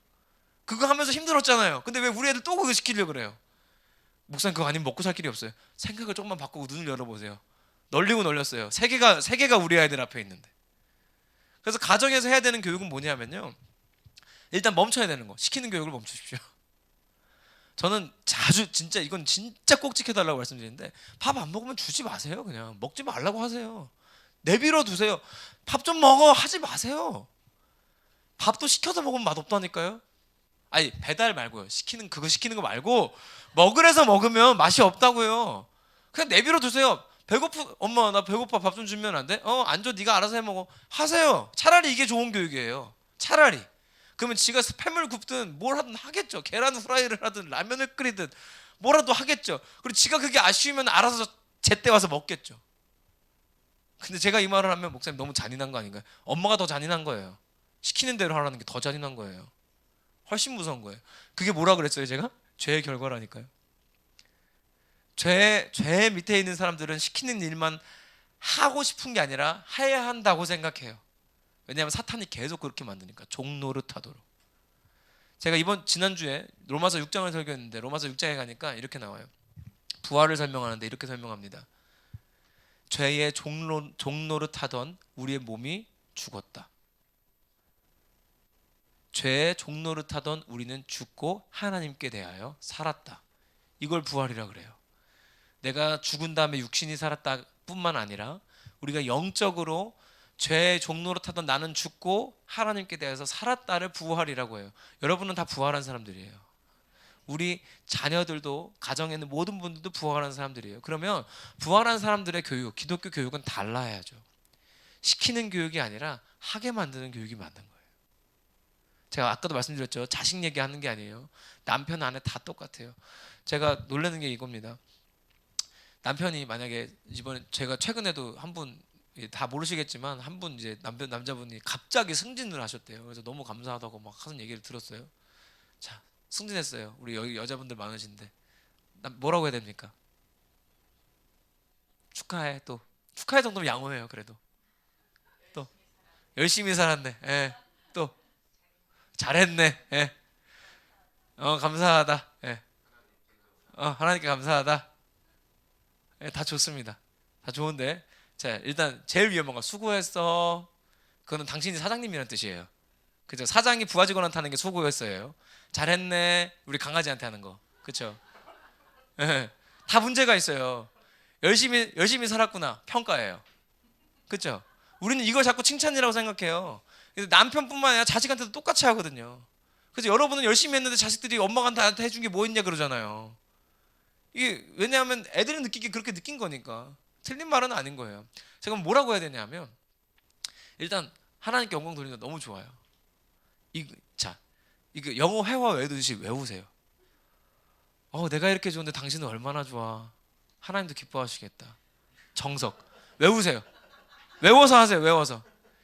그거 하면서 힘들었잖아요. 근데 왜 우리 애들 또 그거 시키려고 그래요? 목사님 그거 아니면 먹고 살 길이 없어요. 생각을 조금만 바꾸고 눈을 열어보세요. 널리고 널렸어요. 세계가 우리 아이들 앞에 있는데. 그래서 가정에서 해야 되는 교육은 뭐냐면요. 일단 멈춰야 되는 거. 시키는 교육을 멈추십시오. 저는 자주 이건 진짜 꼭 지켜달라고 말씀드리는데 밥 안 먹으면 주지 마세요. 그냥 먹지 말라고 하세요. 내버려 두세요. 밥 좀 먹어 하지 마세요. 밥도 시켜서 먹으면 맛없다니까요. 아니 배달 말고요. 그거 시키는 거 말고 먹으래서 먹으면 맛이 없다고요. 그냥 내버려 두세요. 엄마 나 배고파 밥 좀 주면 안 돼? 안 줘. 네가 알아서 해 먹어. 하세요. 차라리 이게 좋은 교육이에요. 차라리. 그러면 지가 스팸을 굽든 뭘 하든 하겠죠. 계란 후라이를 하든 라면을 끓이든 뭐라도 하겠죠. 그리고 지가 그게 아쉬우면 알아서 제때 와서 먹겠죠. 근데 제가 이 말을 하면 목사님 너무 잔인한 거 아닌가요? 엄마가 더 잔인한 거예요. 시키는 대로 하라는 게 더 잔인한 거예요. 훨씬 무서운 거예요. 그게 뭐라 그랬어요 제가? 죄의 결과라니까요. 죄 밑에 있는 사람들은 시키는 일만 하고 싶은 게 아니라 해야 한다고 생각해요. 왜냐하면 사탄이 계속 그렇게 만드니까 종노릇하도록. 제가 지난주에 로마서 6장을 설교했는데 로마서 6장에 가니까 이렇게 나와요. 부활을 설명하는데 이렇게 설명합니다. 죄의 종노릇하던 우리의 몸이 죽었다. 죄의 종노릇하던 우리는 죽고 하나님께 대하여 살았다. 이걸 부활이라 그래요. 내가 죽은 다음에 육신이 살았다 뿐만 아니라 우리가 영적으로 죄의 종노릇하던 나는 죽고 하나님께 대해서 살았다를 부활이라고 해요. 여러분은 다 부활한 사람들이에요. 우리 자녀들도 가정에 있는 모든 분들도 부활한 사람들이에요. 그러면 부활한 사람들의 교육, 기독교 교육은 달라야죠. 시키는 교육이 아니라 하게 만드는 교육이 맞는 거예요. 제가 아까도 말씀드렸죠. 자식 얘기하는 게 아니에요. 남편 아내 다 똑같아요. 제가 놀라는 게 이겁니다. 남편이 만약에 이번에 제가 최근에도 한 분 다 모르시겠지만 한 분 이제 남자분이 갑자기 승진을 하셨대요. 그래서 너무 감사하다고 막 하는 얘기를 들었어요. 자, 승진했어요. 우리 여기 여자분들 많으신데 뭐라고 해야 됩니까? 축하해. 또 축하해 정도면 양호해요. 그래도 또 열심히 살았네. 예. 또 잘했네. 예. 감사하다. 예. 하나님께 감사하다. 예, 다 좋습니다. 다 좋은데 자 일단 제일 위험한 거 수고했어. 그거는 당신이 사장님이라는 뜻이에요. 그죠? 사장이 부하 직원한테 하는 게 수고했어요. 잘했네. 우리 강아지한테 하는 거. 그렇죠? 예. 다 문제가 있어요. 열심히 살았구나. 평가예요. 그렇죠? 우리는 이걸 자꾸 칭찬이라고 생각해요. 남편뿐만 아니라 자식한테도 똑같이 하거든요. 그래서 여러분은 열심히 했는데 자식들이 엄마가 나한테 해준 게 뭐 있냐 그러잖아요. 이게 왜냐하면 애들은 그렇게 느낀 거니까. 틀린 말은 아닌 거예요. 제가 뭐라고 해야 되냐면 일단 하나님께 영광 돌리는 거 너무 좋아요. 이거 영어 회화 외우듯이 외우세요. 내가 이렇게 좋은데 당신은 얼마나 좋아. 하나님도 기뻐하시겠다. 정석 외우세요. 외워서 하세요. 외워서.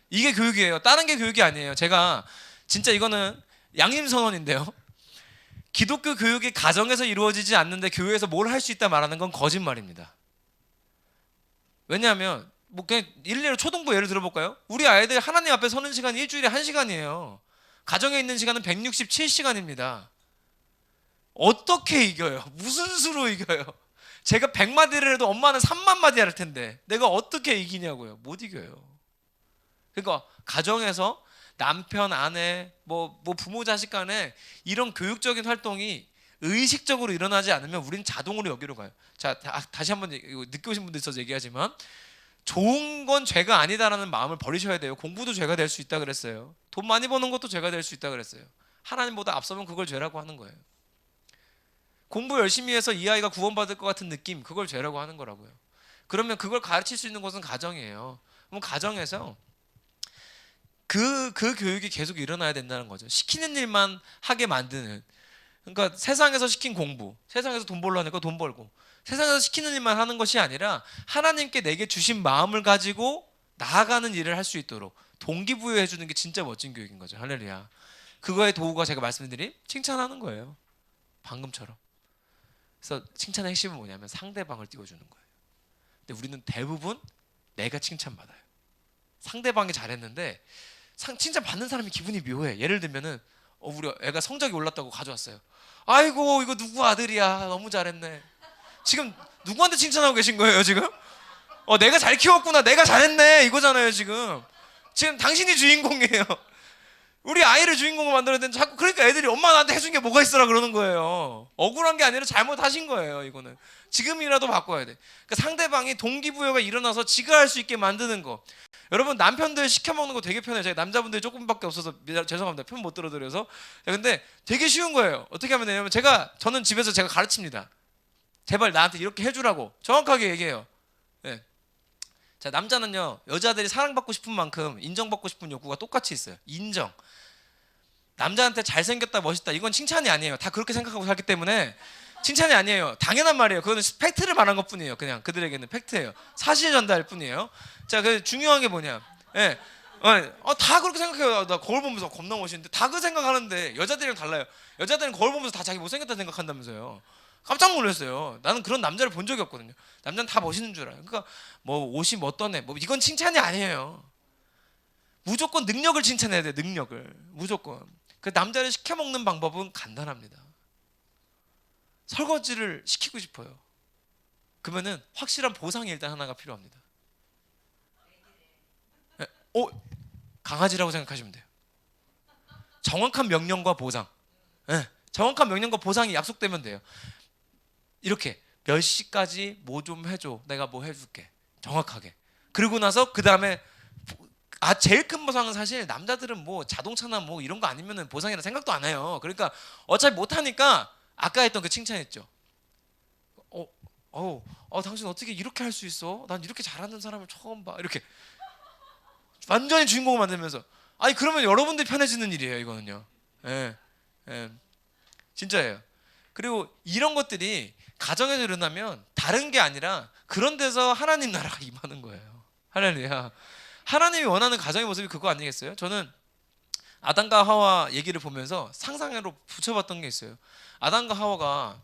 이게 교육이에요. 다른 게 교육이 아니에요. 제가 진짜 이거는 양심선언인데요. 기독교 교육이 가정에서 이루어지지 않는데 교회에서 뭘 할 수 있다 말하는 건 거짓말입니다. 왜냐하면 뭐 그냥 일례로 초등부 예를 들어볼까요? 우리 아이들 하나님 앞에 서는 시간이 일주일에 1시간이에요. 가정에 있는 시간은 167시간입니다. 어떻게 이겨요? 무슨 수로 이겨요? 제가 100마디를 해도 엄마는 3만 마디 할 텐데 내가 어떻게 이기냐고요. 못 이겨요. 그러니까 가정에서 남편, 아내, 뭐 부모, 자식 간에 이런 교육적인 활동이 의식적으로 일어나지 않으면 우린 자동으로 여기로 가요. 자, 다시 한번 늦게 오신 분들 있어서 얘기하지만 좋은 건 죄가 아니다라는 마음을 버리셔야 돼요. 공부도 죄가 될 수 있다 그랬어요. 돈 많이 버는 것도 죄가 될 수 있다 그랬어요. 하나님보다 앞서면 그걸 죄라고 하는 거예요. 공부 열심히 해서 이 아이가 구원받을 것 같은 느낌, 그걸 죄라고 하는 거라고요. 그러면 그걸 가르칠 수 있는 곳은 가정이에요. 그럼 가정에서 그 교육이 계속 일어나야 된다는 거죠. 시키는 일만 하게 만드는. 그러니까 세상에서 시킨 공부, 세상에서 돈 벌려 하니까 돈 벌고, 세상에서 시키는 일만 하는 것이 아니라 하나님께 내게 주신 마음을 가지고 나아가는 일을 할 수 있도록 동기부여해 주는 게 진짜 멋진 교육인 거죠. 할렐루야. 그거의 도구가 제가 말씀드린 칭찬하는 거예요. 방금처럼. 그래서 칭찬의 핵심은 뭐냐면 상대방을 띄워주는 거예요. 근데 우리는 대부분 내가 칭찬받아요. 상대방이 잘했는데 칭찬 받는 사람이 기분이 묘해. 예를 들면은 우리 애가 성적이 올랐다고 가져왔어요. 아이고 이거 누구 아들이야. 너무 잘했네. 지금 누구한테 칭찬하고 계신 거예요 지금? 내가 잘 키웠구나. 내가 잘했네. 이거잖아요 지금. 지금 당신이 주인공이에요. 우리 아이를 주인공으로 만들어야 되는데 자꾸 그러니까 애들이 엄마 나한테 해준 게 뭐가 있어라 그러는 거예요. 억울한 게 아니라 잘못하신 거예요. 이거는 지금이라도 바꿔야 돼. 그러니까 상대방이 동기부여가 일어나서 지가 할 수 있게 만드는 거. 여러분 남편들 시켜먹는 거 되게 편해요. 제가 남자분들이 조금밖에 없어서 죄송합니다. 편 못 들어드려서. 근데 되게 쉬운 거예요. 어떻게 하면 되냐면 저는 집에서 제가 가르칩니다. 제발 나한테 이렇게 해주라고 정확하게 얘기해요. 네. 자, 남자는요 여자들이 사랑받고 싶은 만큼 인정받고 싶은 욕구가 똑같이 있어요. 인정. 남자한테 잘생겼다 멋있다 이건 칭찬이 아니에요. 다 그렇게 생각하고 살기 때문에 칭찬이 아니에요. 당연한 말이에요. 그거는 팩트를 말한 것뿐이에요. 그냥 그들에게는 팩트예요. 사실 전달 뿐이에요. 자, 그 중요한 게 뭐냐? 예, 다 그렇게 생각해요. 나 거울 보면서 겁나 멋있는데 다 그 생각하는데 여자들이랑 달라요. 여자들은 거울 보면서 다 자기 못생겼다 생각한다면서요. 깜짝 놀랐어요. 나는 그런 남자를 본 적이 없거든요. 남자는 다 멋있는 줄 알아요. 그러니까 뭐 옷이 어떠네, 뭐 이건 칭찬이 아니에요. 무조건 능력을 칭찬해야 돼요. 능력을 무조건. 그 남자를 시켜먹는 방법은 간단합니다. 설거지를 시키고 싶어요. 그러면은 확실한 보상이 일단 하나가 필요합니다. 강아지라고 생각하시면 돼요. 정확한 명령과 보상. 정확한 명령과 보상이 약속되면 돼요. 이렇게 몇 시까지 뭐 좀 해줘. 내가 뭐 해줄게. 정확하게. 그리고 나서 그 다음에 제일 큰 보상은 사실 남자들은 뭐 자동차나 뭐 이런 거 아니면은 보상이라 생각도 안 해요. 그러니까 어차피 못하니까 아까 했던 그 칭찬했죠. 당신 어떻게 이렇게 할 수 있어? 난 이렇게 잘하는 사람을 처음 봐. 이렇게 완전히 주인공을 만들면서 아니 그러면 여러분들이 편해지는 일이에요. 이거는요. 예, 진짜예요. 그리고 이런 것들이 가정에서 일어나면 다른 게 아니라 그런 데서 하나님 나라가 임하는 거예요. 할렐루야. 하나님이 원하는 가정의 모습이 그거 아니겠어요? 저는 아담과 하와 얘기를 보면서 상상으로 붙여봤던 게 있어요. 아담과 하와가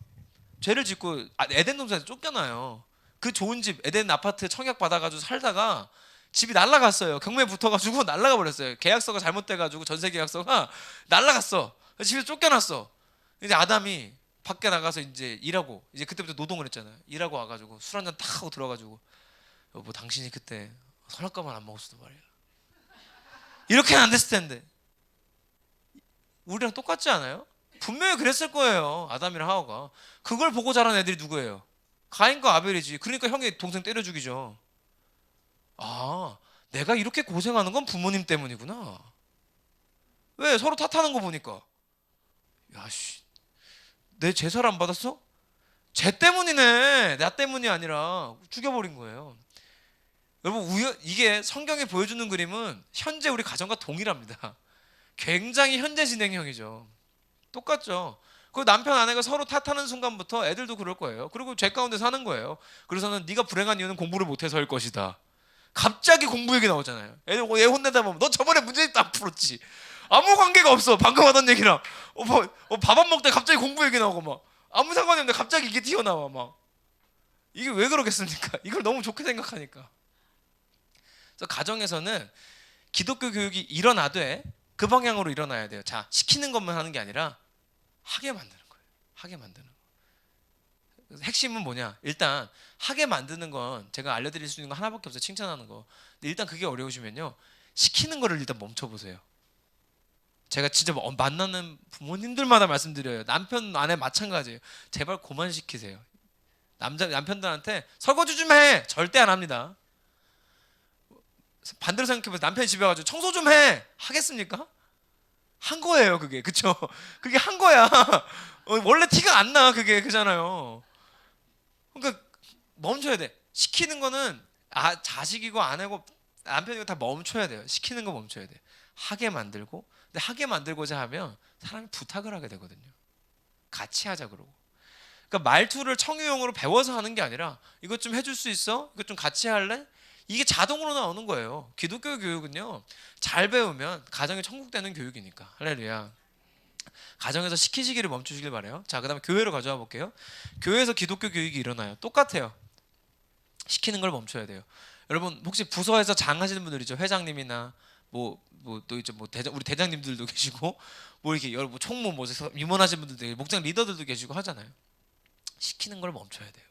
죄를 짓고 에덴 동산에서 쫓겨나요. 그 좋은 집 에덴 아파트 청약 받아가지고 살다가 집이 날라갔어요. 경매 붙어가지고 날라가 버렸어요. 계약서가 잘못돼가지고 전세 계약서가 날라갔어. 집에서 쫓겨났어. 이제 아담이 밖에 나가서 이제 일하고 이제 그때부터 노동을 했잖아요. 일하고 와가지고 술 한잔 탁 하고 들어가지고 여보 당신이 그때 선악과만 안 먹었어도 말이야. 이렇게는 안 됐을 텐데. 우리랑 똑같지 않아요? 분명히 그랬을 거예요. 아담이랑 하와가. 그걸 보고 자란 애들이 누구예요? 가인과 아벨이지. 그러니까 형이 동생 때려 죽이죠. 내가 이렇게 고생하는 건 부모님 때문이구나. 왜? 서로 탓하는 거 보니까. 야씨, 내 제사를 안 받았어? 쟤 때문이네. 나 때문이 아니라 죽여버린 거예요. 여러분 이게 성경이 보여주는 그림은 현재 우리 가정과 동일합니다. 굉장히 현재 진행형이죠. 똑같죠. 그 남편 아내가 서로 탓하는 순간부터 애들도 그럴 거예요. 그리고 죄 가운데 사는 거예요. 그래서는 네가 불행한 이유는 공부를 못해서일 것이다. 갑자기 공부 얘기 나오잖아요. 얘 혼내다 보면 너 저번에 문제집도 안 풀었지. 아무 관계가 없어. 방금 하던 얘기랑 밥 안 먹다 갑자기 공부 얘기 나오고 막 아무 상관이 없는데 갑자기 이게 튀어나와 막. 이게 왜 그러겠습니까? 이걸 너무 좋게 생각하니까. 그래서 가정에서는 기독교 교육이 일어나되 그 방향으로 일어나야 돼요. 자, 시키는 것만 하는 게 아니라 하게 만드는 거예요. 하게 만드는 거. 그래서 핵심은 뭐냐? 일단 하게 만드는 건 제가 알려드릴 수 있는 거 하나밖에 없어요. 칭찬하는 거. 근데 일단 그게 어려우시면요, 시키는 거를 일단 멈춰보세요. 제가 진짜 만나는 부모님들마다 말씀드려요. 남편 아내 마찬가지예요. 제발 그만 시키세요. 남편들한테 설거지 좀 해. 절대 안 합니다. 반대로 생각해보세요. 남편이 집에 가지고 청소 좀 해. 하겠습니까? 한 거예요, 그게. 그쵸? 그게 한 거야. 원래 티가 안 나. 그게 그잖아요. 그러니까 멈춰야 돼. 시키는 거는 자식이고 아내고 남편이고 다 멈춰야 돼요. 시키는 거 멈춰야 돼. 하게 만들고. 근데 하게 만들고자 하면 사람이 부탁을 하게 되거든요. 같이 하자 그러고. 그러니까 말투를 청유형으로 배워서 하는 게 아니라 이것 좀 해줄 수 있어? 이것 좀 같이 할래? 이게 자동으로 나오는 거예요. 기독교 교육은요, 잘 배우면 가정이 천국 되는 교육이니까. 할렐루야. 가정에서 시키시기를 멈추시길 바래요. 자, 그다음에 교회로 가져와 볼게요. 교회에서 기독교 교육이 일어나요. 똑같아요. 시키는 걸 멈춰야 돼요. 여러분 혹시 부서에서 장하시는 분들이죠. 회장님이나 또 이제 우리 대장님들도 계시고 뭐 이렇게 여러 총무 임원하신 분들도 목장 리더들도 계시고 하잖아요. 시키는 걸 멈춰야 돼요.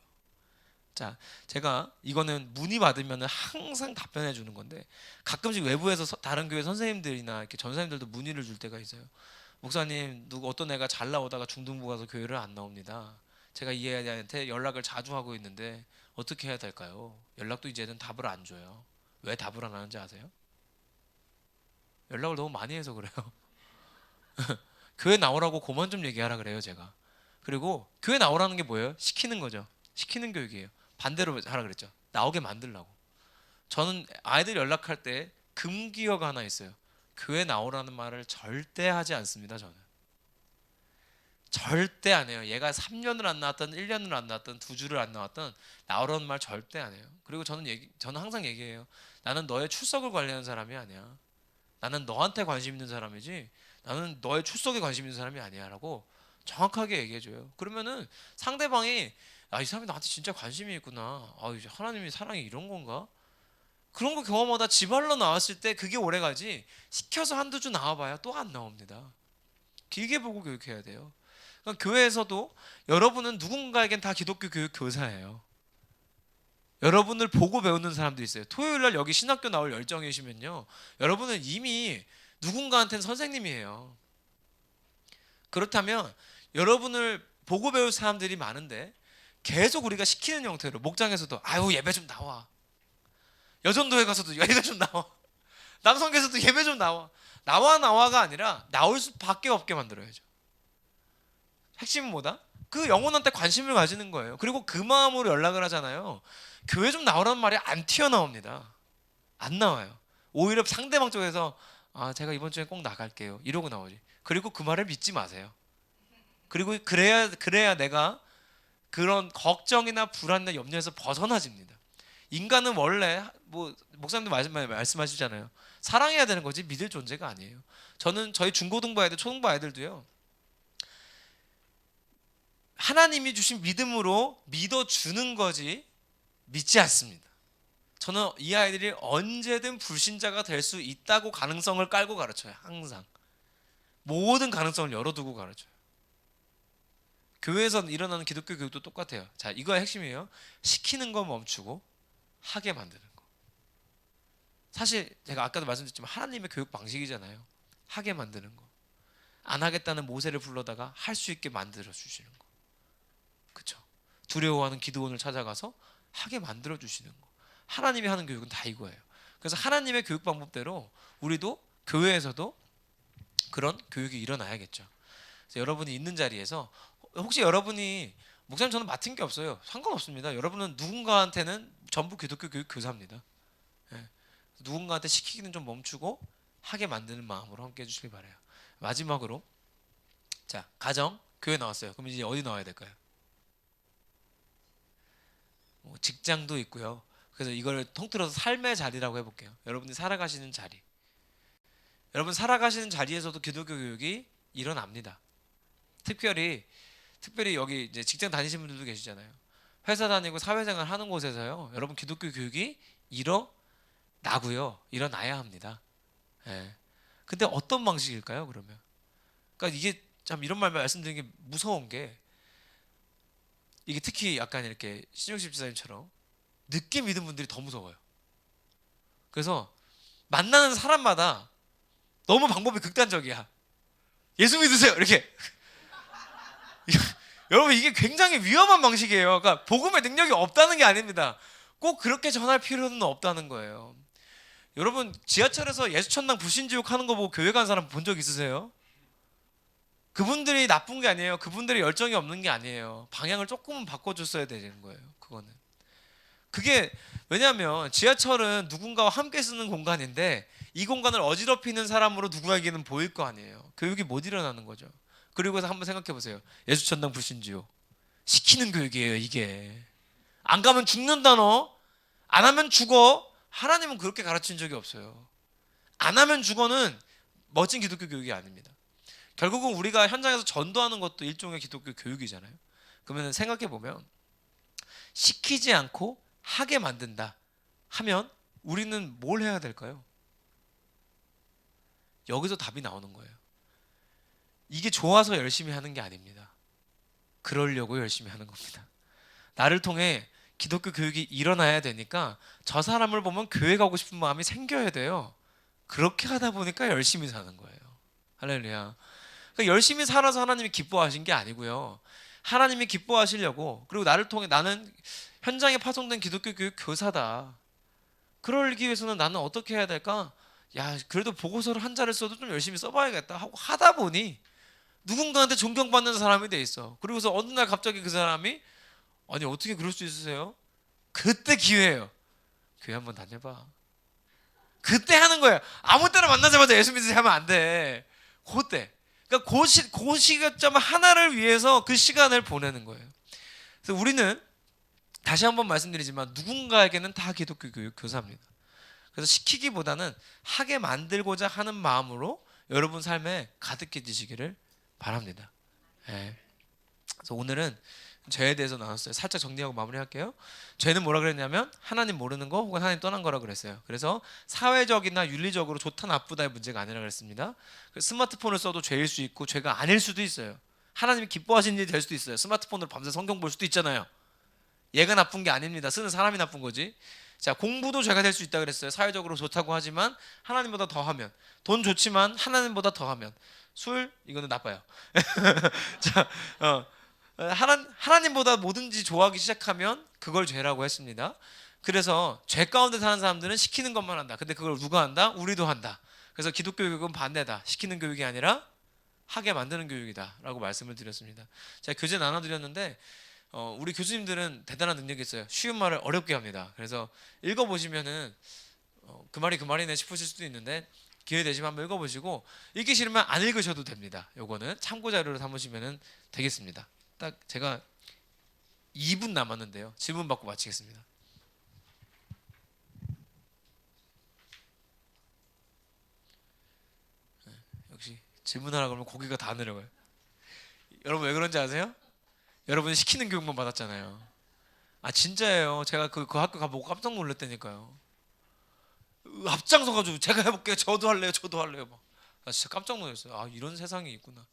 자, 제가 이거는 문의 받으면 항상 답변해 주는 건데 가끔씩 외부에서 다른 교회 선생님들이나 이렇게 전사님들도 문의를 줄 때가 있어요. 목사님, 어떤 애가 잘 나오다가 중등부 가서 교회를 안 나옵니다. 제가 이 애한테 연락을 자주 하고 있는데 어떻게 해야 될까요? 연락도 이제는 답을 안 줘요. 왜 답을 안 하는지 아세요? 연락을 너무 많이 해서 그래요. 교회 나오라고 그만 좀 얘기하라 그래요, 제가. 그리고 교회 나오라는 게 뭐예요? 시키는 거죠. 시키는 교육이에요. 반대로 하라 그랬죠. 나오게 만들라고. 저는 아이들 연락할 때 금기어가 하나 있어요. 교회 나오라는 말을 절대 하지 않습니다. 저는 절대 안 해요. 얘가 3년을 안 나왔던 1년을 안 나왔던 2주를 안 나왔던 나오라는 말 절대 안 해요. 그리고 저는 항상 얘기해요. 나는 너의 출석을 관리하는 사람이 아니야. 나는 너한테 관심 있는 사람이지 나는 너의 출석에 관심 있는 사람이 아니야 라고 정확하게 얘기해줘요. 그러면은 상대방이 이 사람이 나한테 진짜 관심이 있구나. 이제 하나님의 사랑이 이런 건가? 그런 거 경험하다 지발로 나왔을 때 그게 오래가지 시켜서 한두 주 나와봐야 또 안 나옵니다. 길게 보고 교육해야 돼요. 그러니까 교회에서도 여러분은 누군가에겐 다 기독교 교육 교사예요. 여러분을 보고 배우는 사람도 있어요. 토요일날 여기 신학교 나올 열정이시면요, 여러분은 이미 누군가한테는 선생님이에요. 그렇다면 여러분을 보고 배울 사람들이 많은데 계속 우리가 시키는 형태로 목장에서도 예배 좀 나와, 여전도에 가서도 예배 좀 나와, 남성에서도 예배 좀 나와가 아니라 나올 수밖에 없게 만들어야죠. 핵심은 뭐다? 그 영혼한테 관심을 가지는 거예요. 그리고 그 마음으로 연락을 하잖아요. 교회 좀 나오라는 말이 안 튀어나옵니다. 안 나와요. 오히려 상대방 쪽에서 제가 이번 주에 꼭 나갈게요 이러고 나오지. 그리고 그 말을 믿지 마세요. 그리고 그래야 내가 그런 걱정이나 불안이나 염려에서 벗어나집니다. 인간은 원래 목사님도 말씀하시잖아요. 사랑해야 되는 거지 믿을 존재가 아니에요. 저는 저희 중고등부 아이들, 초등부 아이들도요, 하나님이 주신 믿음으로 믿어주는 거지 믿지 않습니다. 저는 이 아이들이 언제든 불신자가 될 수 있다고 가능성을 깔고 가르쳐요. 항상 모든 가능성을 열어두고 가르쳐요. 교회에서 일어나는 기독교 교육도 똑같아요. 자, 이거의 핵심이에요. 시키는 거 멈추고 하게 만드는 거. 사실 제가 아까도 말씀드렸지만 하나님의 교육 방식이잖아요. 하게 만드는 거. 안 하겠다는 모세를 불러다가 할 수 있게 만들어 주시는 거. 그렇죠? 두려워하는 기드온을 찾아가서 하게 만들어 주시는 거. 하나님이 하는 교육은 다 이거예요. 그래서 하나님의 교육 방법대로 우리도 교회에서도 그런 교육이 일어나야겠죠. 그래서 여러분이 있는 자리에서 혹시 여러분이 목사님 저는 맡은 게 없어요. 상관없습니다. 여러분은 누군가한테는 전부 기독교 교육 교사입니다. 예. 누군가한테 시키기는 좀 멈추고 하게 만드는 마음으로 함께 해주시길 바라요. 마지막으로 자, 가정 교회 나왔어요. 그럼 이제 어디 나와야 될까요? 뭐 직장도 있고요. 그래서 이걸 통틀어서 삶의 자리라고 해볼게요. 여러분들이 살아가시는 자리. 여러분 살아가시는 자리에서도 기독교 교육이 일어납니다. 특별히 여기 이제 직장 다니시는 분들도 계시잖아요. 회사 다니고 사회생활 하는 곳에서요. 여러분 기독교 교육이 일어나고요. 일어나야 합니다. 예. 근데 어떤 방식일까요, 그러면? 그러니까 이게 참 이런 말 말씀드리는 게 무서운 게 이게 특히 약간 이렇게 신영식 집사님처럼 늦게 믿은 분들이 더 무서워요. 그래서 만나는 사람마다 너무 방법이 극단적이야. 예수 믿으세요. 이렇게. 여러분 이게 굉장히 위험한 방식이에요. 그러니까 복음의 능력이 없다는 게 아닙니다. 꼭 그렇게 전할 필요는 없다는 거예요. 여러분 지하철에서 예수천당 불신지옥 하는 거 보고 교회 간 사람 본 적 있으세요? 그분들이 나쁜 게 아니에요. 그분들이 열정이 없는 게 아니에요. 방향을 조금은 바꿔줬어야 되는 거예요. 그거는. 그게 왜냐하면 지하철은 누군가와 함께 쓰는 공간인데 이 공간을 어지럽히는 사람으로 누구에게는 보일 거 아니에요. 교육이 못 일어나는 거죠. 그리고서 한번 생각해 보세요. 예수천당 불신지옥 시키는 교육이에요. 이게 안 가면 죽는다 너. 안 하면 죽어. 하나님은 그렇게 가르친 적이 없어요. 안 하면 죽어는 멋진 기독교 교육이 아닙니다. 결국은 우리가 현장에서 전도하는 것도 일종의 기독교 교육이잖아요. 그러면 생각해 보면 시키지 않고 하게 만든다 하면 우리는 뭘 해야 될까요? 여기서 답이 나오는 거예요. 이게 좋아서 열심히 하는 게 아닙니다. 그러려고 열심히 하는 겁니다. 나를 통해 기독교 교육이 일어나야 되니까 저 사람을 보면 교회 가고 싶은 마음이 생겨야 돼요. 그렇게 하다 보니까 열심히 사는 거예요. 할렐루야. 그러니까 열심히 살아서 하나님이 기뻐하신 게 아니고요. 하나님이 기뻐하시려고, 그리고 나를 통해 나는 현장에 파송된 기독교 교육 교사다. 그러기 위해서는 나는 어떻게 해야 될까? 야, 그래도 보고서를 한 자를 써도 좀 열심히 써봐야겠다 하고 하다 보니 누군가한테 존경받는 사람이 돼 있어. 그리고서 어느 날 갑자기 그 사람이 아니 어떻게 그럴 수 있으세요? 그때 기회예요. 교회 한번 다녀봐. 그때 하는 거예요. 아무 때나 만나자마자 예수 믿으세요 하면 안 돼. 그때. 그러니까 그 시점 하나를 위해서 그 시간을 보내는 거예요. 그래서 우리는 다시 한번 말씀드리지만 누군가에게는 다 기독교 교육 교사입니다. 그래서 시키기보다는 하게 만들고자 하는 마음으로 여러분 삶에 가득해지시기를 바랍니다. 예. 그래서 오늘은 죄에 대해서 나눴어요. 살짝 정리하고 마무리할게요. 죄는 뭐라 그랬냐면 하나님 모르는 거 혹은 하나님 떠난 거라 그랬어요. 그래서 사회적이나 윤리적으로 좋다 나쁘다의 문제가 아니라 그랬습니다. 스마트폰을 써도 죄일 수 있고 죄가 아닐 수도 있어요. 하나님이 기뻐하시는 일이 될 수도 있어요. 스마트폰으로 밤새 성경 볼 수도 있잖아요. 얘가 나쁜 게 아닙니다. 쓰는 사람이 나쁜 거지. 자, 공부도 죄가 될 수 있다 그랬어요. 사회적으로 좋다고 하지만 하나님보다 더하면, 돈 좋지만 하나님보다 더하면, 술 이거는 나빠요. 자, 하나님보다 뭐든지 좋아하기 시작하면 그걸 죄라고 했습니다. 그래서 죄 가운데 사는 사람들은 시키는 것만 한다. 근데 그걸 누가 한다? 우리도 한다. 그래서 기독교 교육은 반대다. 시키는 교육이 아니라 하게 만드는 교육이다 라고 말씀을 드렸습니다. 제가 교재 나눠드렸는데 우리 교수님들은 대단한 능력이 있어요. 쉬운 말을 어렵게 합니다. 그래서 읽어보시면은 그 말이 그 말이네 싶으실 수도 있는데 기회 되시면 한번 읽어보시고 읽기 싫으면 안 읽으셔도 됩니다. 요거는 참고 자료로 삼으시면 되겠습니다. 딱 제가 2분 남았는데요. 질문 받고 마치겠습니다. 역시 질문하라 그러면 고개가 다 내려가요. 여러분 왜 그런지 아세요? 여러분이 시키는 교육만 받았잖아요. 아 진짜예요. 제가 그 학교 가보고 깜짝 놀랐다니까요. 앞장서가지고 제가 해볼게요. 저도 할래요. 저도 할래요. 막. 나 진짜 깜짝 놀랐어요. 아 이런 세상이 있구나.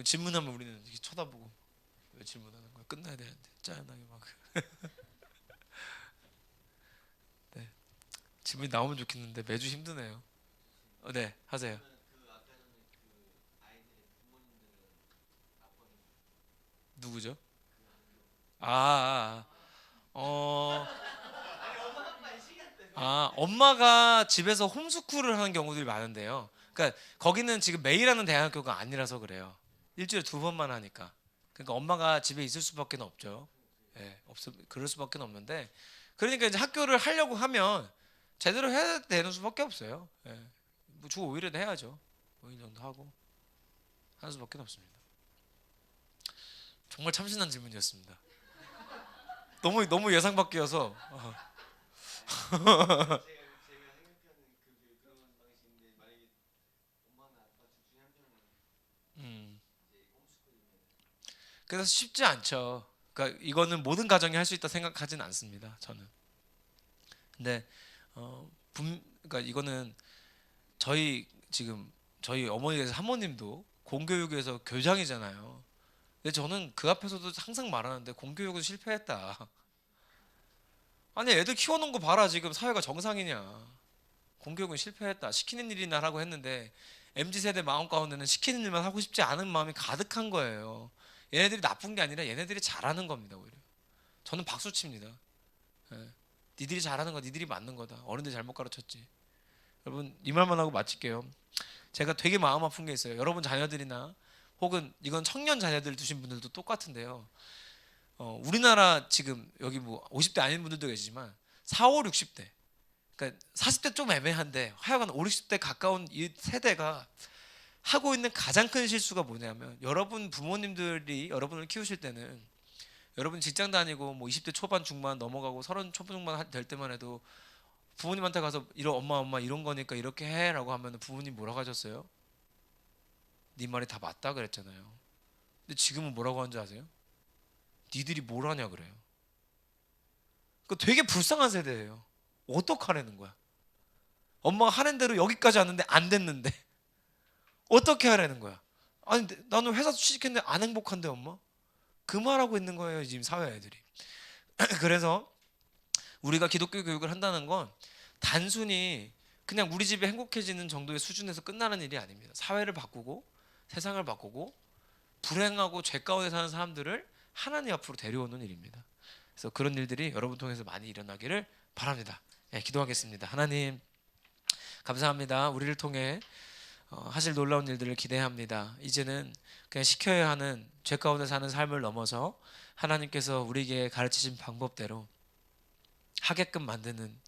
질문하면 우리는 이렇게 쳐다보고 왜 질문하는 거야? 끝나야 되는데 짜증나게 막. 네. 질문이 나오면 좋겠는데 매주 힘드네요. 네 하세요. 누구죠? 아, 어, 엄마가 집에서 홈스쿨을 하는 경우들이 많은데요. 그러니까 거기는 지금 매일 하는 대학교가 아니라서 그래요. 일주일에 2번만 하니까. 그러니까 엄마가 집에 있을 수밖에 없죠. 예, 그럴 수밖에 없는데. 그러니까 이제 학교를 하려고 하면 제대로 해야 되는 수밖에 없어요. 예, 뭐주 5일에도 해야죠. 5일 정도 하고. 하는 수밖에 없습니다. 정말 참신한 질문이었습니다. 너무 예상 밖이어서. 음. 그래서 쉽지 않죠. 그러니까 이거는 모든 가정이 할 수 있다 생각하지는 않습니다. 저는. 근데 그러니까 이거는 지금 저희 어머니께서 사모님도 공교육에서 교장이잖아요. 근데 저는 그 앞에서도 항상 말하는데 공교육은 실패했다. 아니 애들 키워놓은 거 봐라 지금 사회가 정상이냐. 공교육은 실패했다. 시키는 일이나 하라고 했는데 MZ 세대 마음 가운데는 시키는 일만 하고 싶지 않은 마음이 가득한 거예요. 얘네들이 나쁜 게 아니라 얘네들이 잘하는 겁니다. 오히려 저는 박수 칩니다. 예. 니들이 잘하는 거 니들이 맞는 거다. 어른들이 잘못 가르쳤지. 여러분 이 말만 하고 마칠게요. 제가 되게 마음 아픈 게 있어요. 여러분 자녀들이나 혹은 이건 청년 자녀들 두신 분들도 똑같은데요. 우리나라 지금 여기 뭐 50대 아닌 분들도 계시지만 4, 5, 60대 그러니까 40대 좀 애매한데 하여간 5, 60대 가까운 이 세대가 하고 있는 가장 큰 실수가 뭐냐면 여러분 부모님들이 여러분을 키우실 때는 여러분 직장 다니고 뭐 20대 초반 중반 넘어가고 30 초중반 될 때만 해도 부모님한테 가서 이런 엄마 이런 거니까 이렇게 해라고 하면 부모님 뭐라고 하셨어요? 네 말이 다 맞다 그랬잖아요. 근데 지금은 뭐라고 하는지 아세요? 니들이 뭘 하냐 그래요. 그 되게 불쌍한 세대예요. 어떡하라는 거야? 엄마가 하는 대로 여기까지 왔는데 안 됐는데 어떻게 하라는 거야? 아니 나는 회사 취직했는데 안 행복한데 엄마? 그 말하고 있는 거예요 지금 사회 애들이. 그래서 우리가 기독교 교육을 한다는 건 단순히 그냥 우리 집이 행복해지는 정도의 수준에서 끝나는 일이 아닙니다. 사회를 바꾸고 세상을 바꾸고 불행하고 죄 가운데 사는 사람들을 하나님 앞으로 데려오는 일입니다. 그래서 그런 일들이 여러분 통해서 많이 일어나기를 바랍니다. 네, 기도하겠습니다. 하나님 감사합니다. 우리를 통해 하실 놀라운 일들을 기대합니다. 이제는 그냥 시켜야 하는 죄 가운데 사는 삶을 넘어서 하나님께서 우리에게 가르치신 방법대로 하게끔 만드는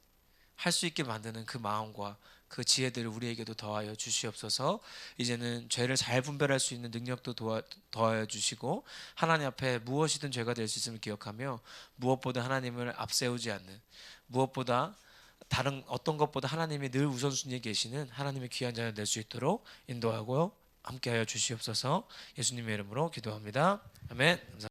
할 수 있게 만드는 그 마음과 그 지혜들을 우리에게도 더하여 주시옵소서. 이제는 죄를 잘 분별할 수 있는 능력도 더하여 주시고 하나님 앞에 무엇이든 죄가 될 수 있음을 기억하며 무엇보다 하나님을 앞세우지 않는 무엇보다 다른 어떤 것보다 하나님이 늘 우선순위에 계시는 하나님의 귀한 자녀 될 수 있도록 인도하고 함께하여 주시옵소서. 예수님의 이름으로 기도합니다. 아멘. 감사합니다.